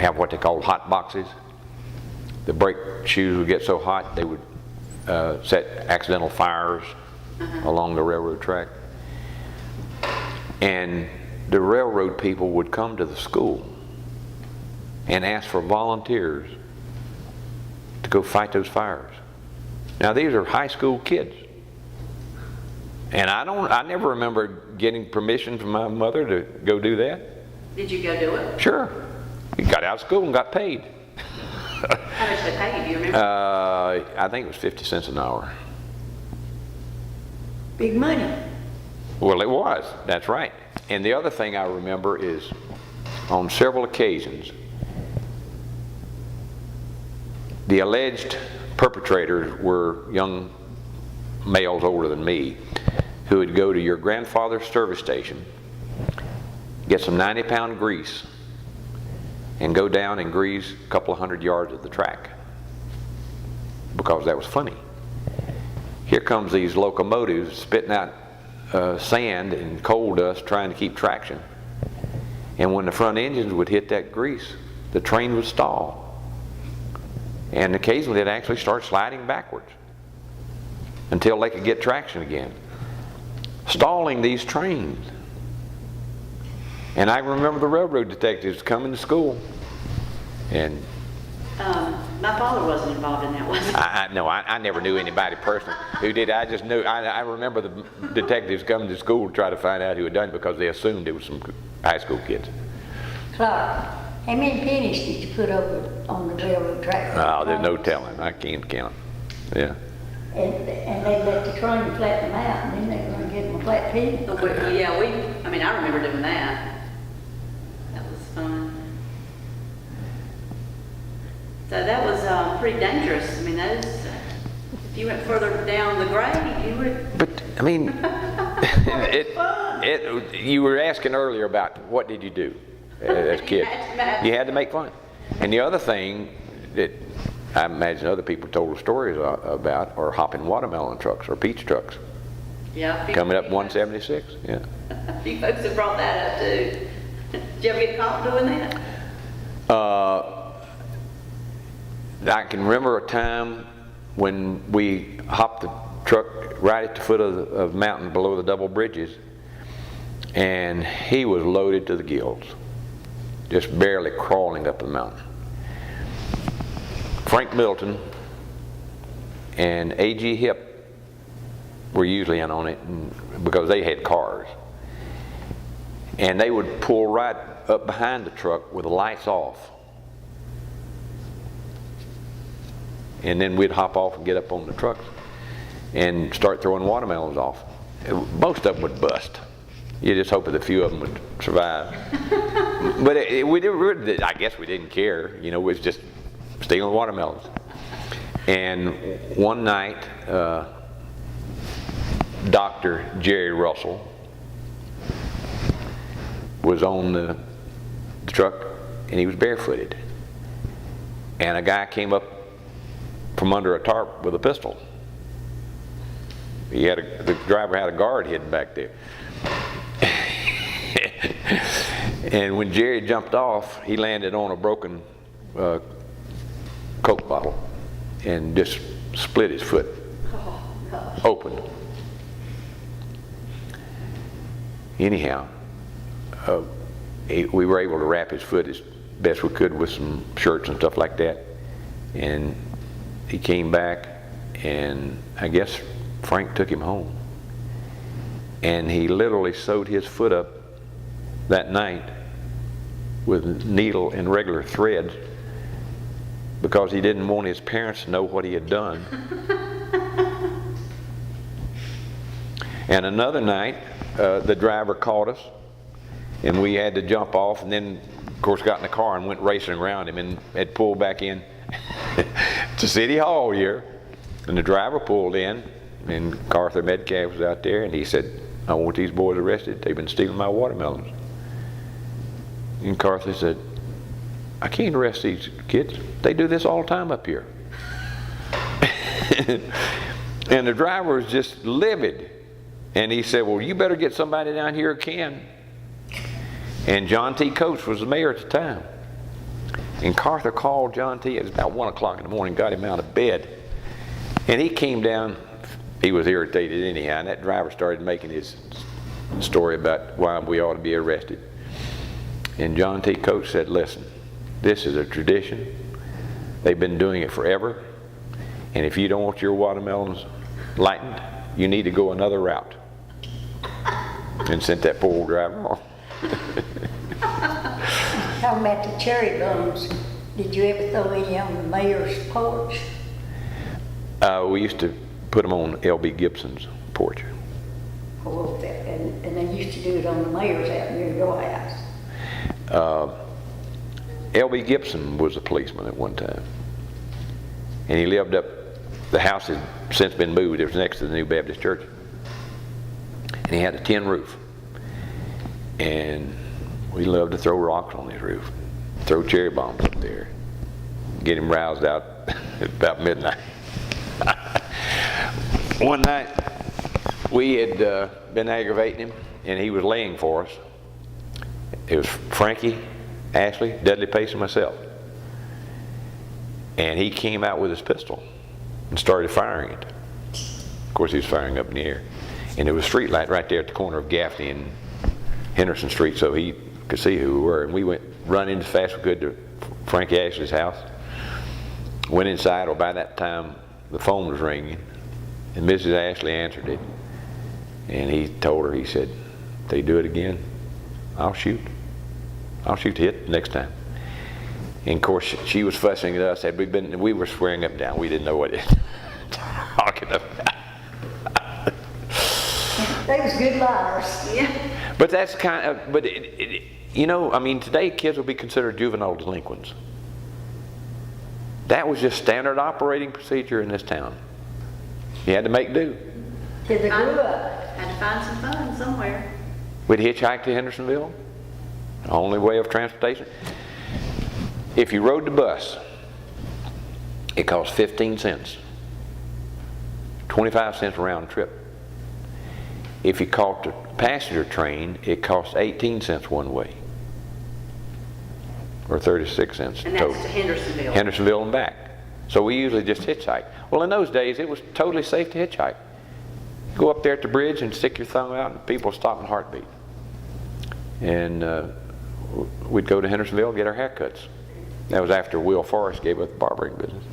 have what they called hot boxes. The brake shoes would get so hot they would set accidental fires along the railroad track. And the railroad people would come to the school and ask for volunteers to go fight those fires. Now these are high school kids. And I never remember getting permission from my mother to go do that. Did you go do it? Sure. We got out of school and got paid. How much they paid, do you remember? I think it was 50 cents an hour. Big money. Well, it was. That's right. And the other thing I remember is on several occasions, the alleged perpetrators were young males older than me who would go to your grandfather's service station, get some 90-pound grease, and go down and grease a couple of 100 yards of the track because that was funny. Here comes these locomotives spitting out sand and coal dust trying to keep traction. And when the front engines would hit that grease, the train would stall. And occasionally it'd actually start sliding backwards until they could get traction again. Stalling these trains. And I remember the railroad detectives coming to school. And My father wasn't involved in that, was he? I never knew anybody personally who did. I just knew, I remember the detectives coming to school to try to find out who had done it because they assumed it was some high school kids. Clark, how many pennies did you put over on the railroad track? Oh, there's no telling. I can't count. Yeah. And they let the train flatten them out, and then they were going to give them a flat penny. Well, yeah, I remember doing that. That was fun. So that was pretty dangerous. I mean, those, if you went further down the grade, you would... But, I mean, you were asking earlier about what did you do as a kid. You had to make fun. And the other thing that I imagine other people told stories about are hopping watermelon trucks or peach trucks. Yeah. Coming up 176, yeah. A few folks have brought that up too. Did you ever get caught doing that? I can remember a time when we hopped the truck right at the foot of the mountain below the double bridges, and he was loaded to the gills, just barely crawling up the mountain. Frank Middleton and A.G. Hip were usually in on it because they had cars. And they would pull right up behind the truck with the lights off. And then we'd hop off and get up on the trucks and start throwing watermelons off. Most of them would bust. You just hope that a few of them would survive. But I guess we didn't care. You know, it was just stealing watermelons. And one night, Dr. Jerry Russell was on the truck, and he was barefooted. And a guy came up from under a tarp with a pistol. The driver had a guard hidden back there. And when Jerry jumped off, he landed on a broken Coke bottle and just split his foot open. anyhow, we were able to wrap his foot as best we could with some shirts and stuff like that. And he came back, and I guess Frank took him home. And he literally sewed his foot up that night with needle and regular thread because he didn't want his parents to know what he had done. And another night, the driver caught us, and we had to jump off, and then, of course, got in the car and went racing around him and had pulled back in to City Hall here. And the driver pulled in, and Arthur Metcalf was out there, and he said, "I want these boys arrested. They've been stealing my watermelons." And Carthy said, "I can't arrest these kids. They do this all the time up here." And the driver was just livid. And he said, "Well, you better get somebody down here who can." And John T. Coates was the mayor at the time. And Carter called John T. It was about 1 o'clock in the morning, got him out of bed. And he came down. He was irritated anyhow, and that driver started making his story about why we ought to be arrested. And John T. Coates said, "Listen, this is a tradition. They've been doing it forever. And if you don't want your watermelons lightened, you need to go another route." And sent that poor old driver off. Talking about the cherry bums, did you ever throw any on the mayor's porch? We used to put them on L.B. Gibson's porch. Oh, and they used to do it on the mayor's out near your house. L.B. Gibson was a policeman at one time. And he lived up, the house has since been moved. It was next to the New Baptist Church. And he had a tin roof. And we loved to throw rocks on his roof, throw cherry bombs up there, get him roused out at about midnight. One night, we had been aggravating him, and he was laying for us. It was Frankie, Ashley, Dudley Pace, and myself. And he came out with his pistol and started firing it. Of course, he was firing up in the air. And there was a street light right there at the corner of Gaffney and Henderson Street, so he could see who we were. And we went running as fast as we could to Frankie Ashley's house. Went inside. Well, by that time, the phone was ringing, and Mrs. Ashley answered it. And he told her, he said, "If they do it again, I'll shoot. I'll shoot to hit next time." And of course, she was fussing at us. We were swearing up and down. We didn't know what it was talking about. They was good liars. Yeah. But that's kind of, but you know, I mean, today kids will be considered juvenile delinquents. That was just standard operating procedure in this town. You had to make do. Till they grew up. Had to find some fun somewhere. We'd hitchhike to Hendersonville, the only way of transportation. If you rode the bus, it cost 15 cents, 25 cents a round trip. If you caught the passenger train, it cost 18 cents one way, or 36 cents And total. that's to Hendersonville. Hendersonville and back. So we usually just hitchhike. Well, in those days, it was totally safe to hitchhike. Go up there at the bridge and stick your thumb out, and people stop in a heartbeat. And we'd go to Hendersonville and get our haircuts. That was after Will Forrest gave up the barbering business.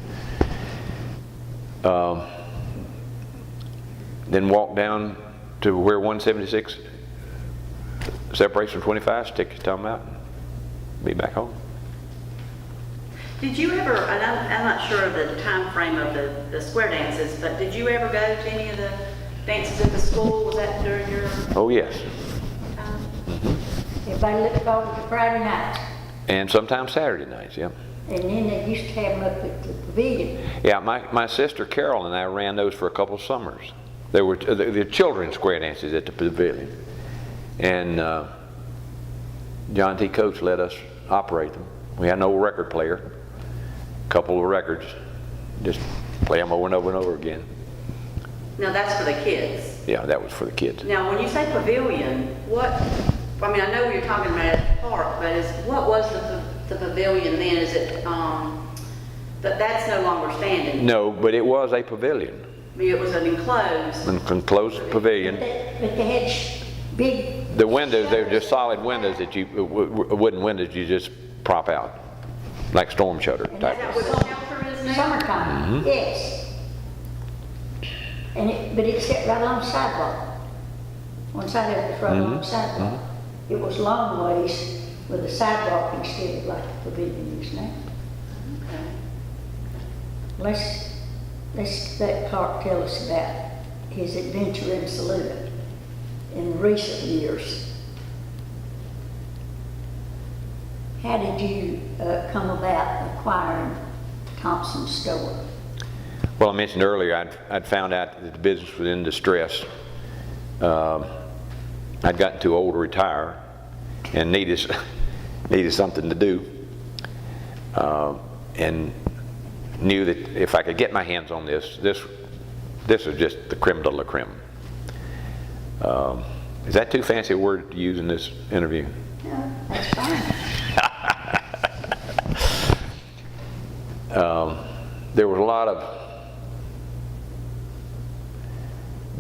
Then walk down to where 176 separates from 25, stick your thumb out, and be back home. Did you ever, and I'm not sure of the time frame of the square dances, but did you ever go to any of the dances at the school? Was that during your Oh, yes. time? Everybody looked forward to Friday night. And sometimes Saturday nights, yeah. And then they used to have them up at the pavilion. Yeah, my sister Carol and I ran those for a couple of summers. There were the children's square dances at the pavilion. And John T. Coates let us operate them. We had an old record player, a couple of records, just play them over and over and over again. Now that's for the kids. Yeah, that was for the kids. Now when you say pavilion, I mean, I know you're talking about at the park, but what was the pavilion then? Is it, but that's no longer standing? No, but it was a pavilion. I mean, it was an enclosed. An enclosed pavilion. But they had big The windows, they're just solid windows that you, wooden windows you just prop out, like storm shutter And type. Is that where the shelter is now? Summertime, yes. And but it sat right on the sidewalk. One side of it was right on the sidewalk. It was long ways with a sidewalk instead of like the pavilion is now. Okay. Let's let Clark tell us about his adventure in Saluda in recent years. How did you come about acquiring Thompson store? Well, I mentioned earlier I'd found out that the business was in distress. I'd gotten too old to retire and needed something to do, and knew that if I could get my hands on this was just the creme de la creme. Is that too fancy a word to use in this interview? No, that's fine. There was a lot of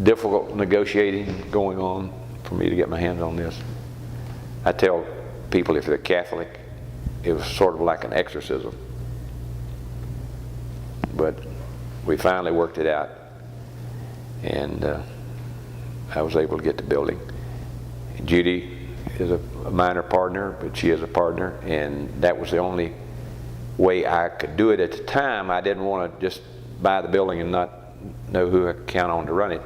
difficult negotiating going on for me to get my hands on this. I tell people if they're Catholic, it was sort of like an exorcism. But we finally worked it out, and I was able to get the building. Judy is a minor partner, but she is a partner, and that was the only way I could do it at the time. I didn't want to just buy the building and not know who I could count on to run it.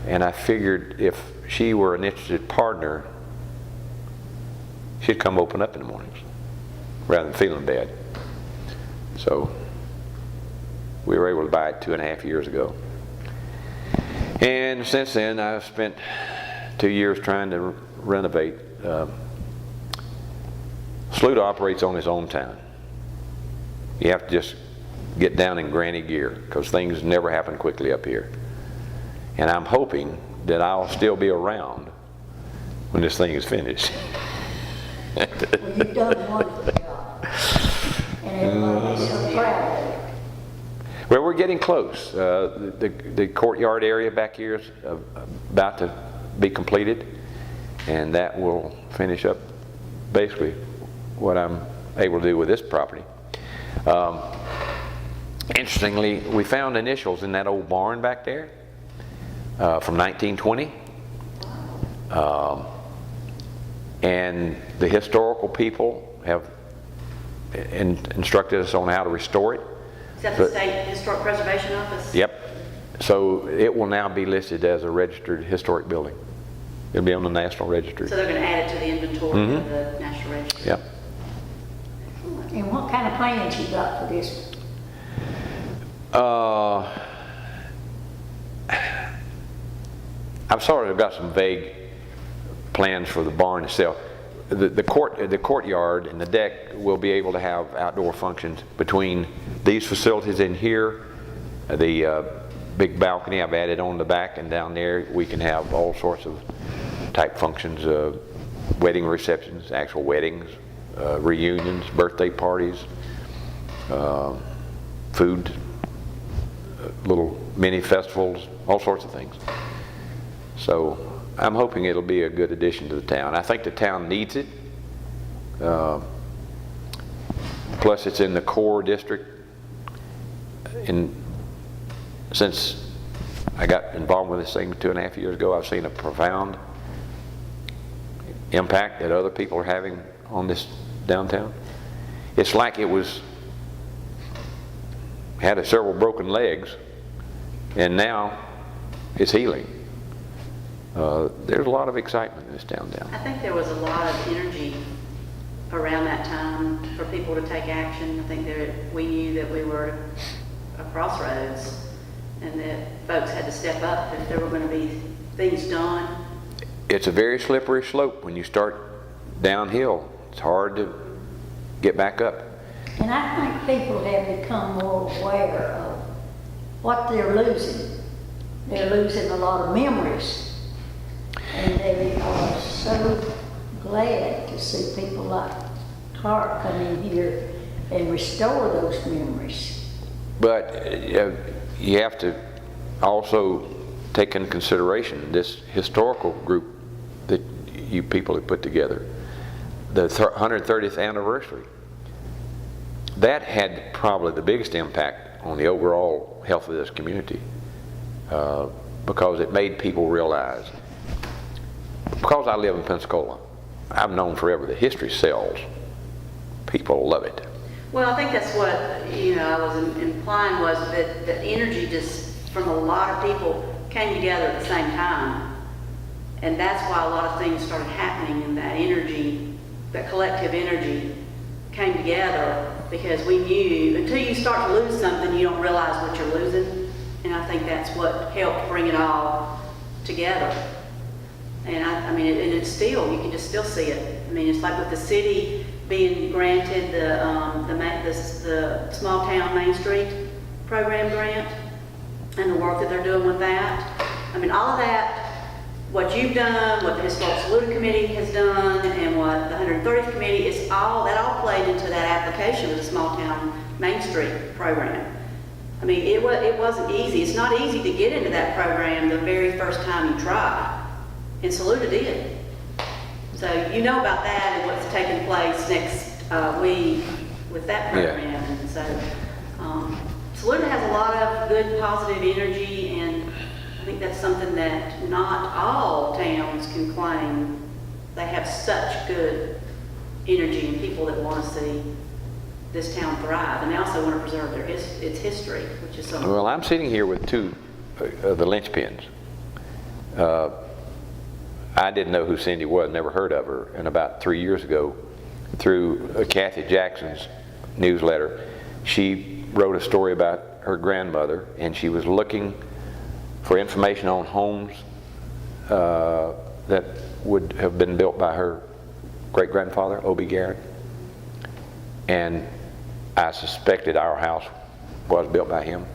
And I figured if she were an interested partner, she'd come open up in the mornings rather than feeling bad. So we were able to buy it 2.5 years ago. And since then, I've spent 2 years trying to renovate. Saluda operates on his own time. You have to just get down in granny gear because things never happen quickly up here. And I'm hoping that I'll still be around when this thing is finished. Well, you've done a wonderful job. And everybody's so proud of it. Well, we're getting close. The courtyard area back here is about to be completed, and that will finish up basically what I'm able to do with this property. Interestingly, we found initials in that old barn back there from 1920. And the historical people have instructed us on how to restore it. Is that the State Historic Preservation Office? Yep. So it will now be listed as a registered historic building. It'll be on the National Registry. So they're going to add it to the inventory of the National Register? Yep. And what kind of plans you got for this? I've sort of got some vague plans for the barn itself. The courtyard and the deck will be able to have outdoor functions between these facilities in here. The big balcony I've added on the back, and down there we can have all sorts of type functions, wedding receptions, actual weddings, reunions, birthday parties, food, little mini festivals, all sorts of things. So I'm hoping it'll be a good addition to the town. I think the town needs it. Plus it's in the core district. And since I got involved with this thing 2.5 years ago, I've seen a profound impact that other people are having on this downtown. It's like it had several broken legs, and now it's healing. There's a lot of excitement in this downtown. I think there was a lot of energy around that time for people to take action. I think we knew that we were a crossroads and that folks had to step up if there were going to be things done. It's a very slippery slope when you start downhill. It's hard to get back up. And I think people have become more aware of what they're losing. They're losing a lot of memories. And they are so glad to see people like Clark come in here and restore those memories. But you have to also take into consideration this historical group that you people have put together. The 130th anniversary. That had probably the biggest impact on the overall health of this community because it made people realize, because I live in Pensacola, I've known forever that history sells. People love it. Well, I think that's what, I was implying was that the energy just from a lot of people came together at the same time. And that's why a lot of things started happening, and that energy, that collective energy came together, because we knew until you start to lose something, you don't realize what you're losing. And I think that's what helped bring it all together. And I mean, it's still, you can just still see it. I mean, it's like with the city being granted the small town Main Street program grant and the work that they're doing with that. I mean, all of that, what you've done, what the Historic Saluda Committee has done, and what the 130th Committee, that all played into that application of the small town Main Street program. I mean, it wasn't easy. It's not easy to get into that program the very first time you try. And Saluda did. So you know about that and what's taking place next week with that program. Yeah. And so Saluda has a lot of good positive energy, and I think that's something that not all towns can claim. They have such good energy and people that want to see this town thrive, and they also want to preserve its history, which is something. Well, I'm sitting here with two of the linchpins. I didn't know who Cindy was, never heard of her, and about 3 years ago, through Kathy Jackson's newsletter, she wrote a story about her grandmother, and she was looking for information on homes that would have been built by her great-grandfather, O.B. Garrett. And I suspected our house was built by him.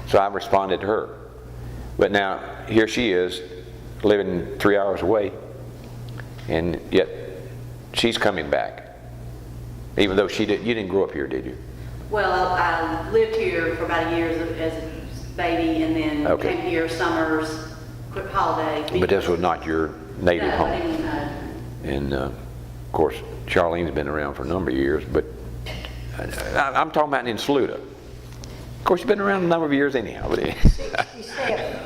So I responded to her. But now, here she is, living 3 hours away, and yet she's coming back. Even though you didn't grow up here, did you? Well, I lived here for about a year as a baby, and then came here summers, quick holiday. But this was not your native home. I didn't know. And of course, Charlene's been around for a number of years, but I'm talking about in Saluda. Of course, you've been around a number of years anyhow. But 67.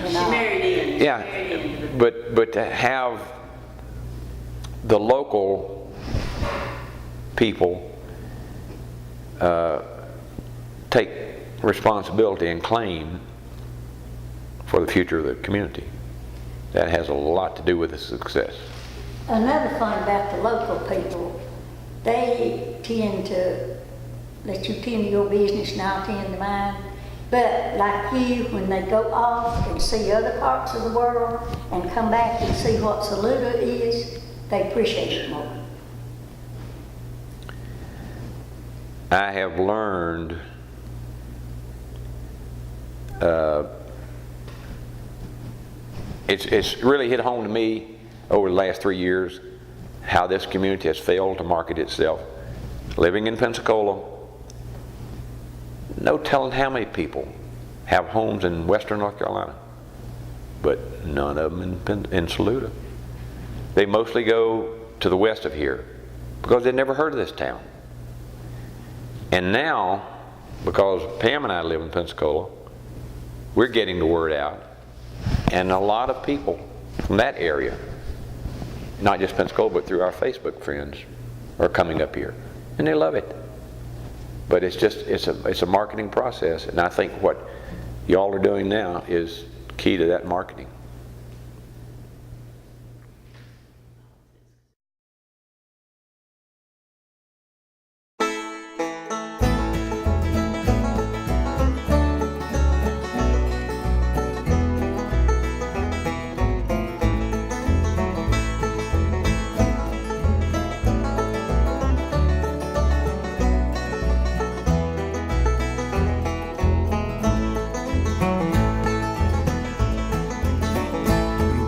She married in. yeah, but to have the local people take responsibility and claim for the future of the community, that has a lot to do with the success. Another thing about the local people, they tend to let you tend to your business and I'll tend to mine. But like you, when they go off and see other parts of the world and come back and see what Saluda is, they appreciate it more. I have learned it's really hit home to me over the last 3 years how this community has failed to market itself. Living in Pensacola, no telling how many people have homes in western North Carolina, but none of them in Saluda. They mostly go to the west of here because they'd never heard of this town. And now, because Pam and I live in Pensacola, we're getting the word out, and a lot of people from that area, not just Pensacola, but through our Facebook friends, are coming up here, and they love it. But it's a marketing process, and I think what y'all are doing now is key to that marketing.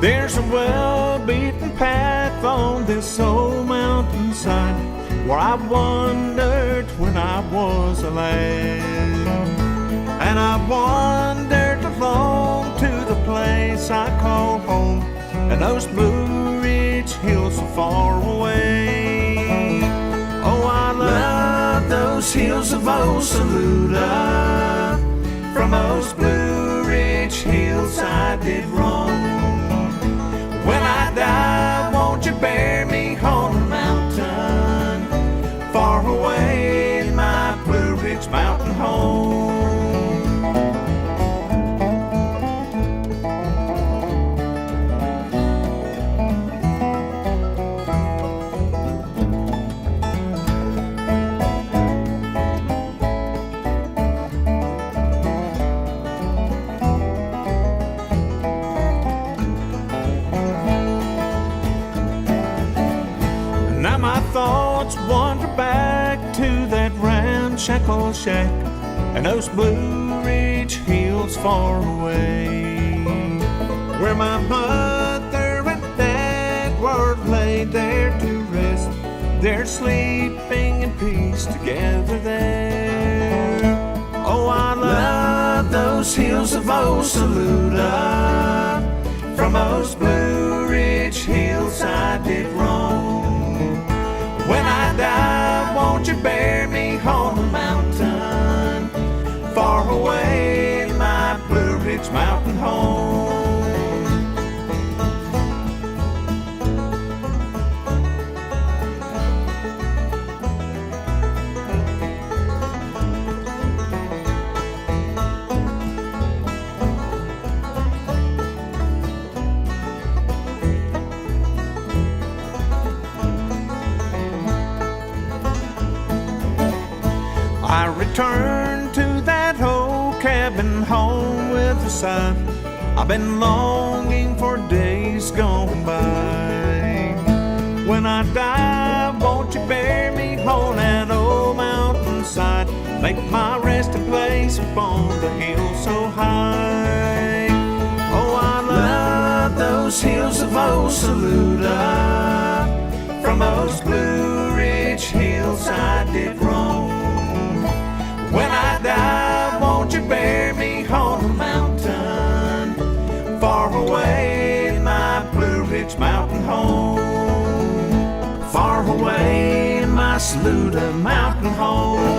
There's a well-beaten path on this old mountainside where I wandered when I was a lad. And I wandered along to the place I call home, and those Blue Ridge Hills far away. Oh, I love those hills of old Saluda. From those Blue Ridge hills I did roam. When I die, won't you bear me on a mountain far away in my Blue Ridge mountain home? Now my thoughts wander back to that ramshackle shack and those Blue Ridge hills far away, where my mother and dad were laid there to rest. They're sleeping in peace together there. Oh, I love those hills of old Saluda. From those Blue Ridge hills I did roam. When I die, won't you bear me on a mountain far away in my Blue Ridge mountain home? I return to that old cabin home with a sigh. I've been longing for days gone by. When I die, won't you bear me on that old mountainside? Make my resting place upon the hill so high. Oh, I love those hills of old Saluda. From those Blue Ridge hills I did roam. When I die, won't you bear me on a mountain far away in my Blue Ridge mountain home? Far away in my Saluda mountain home.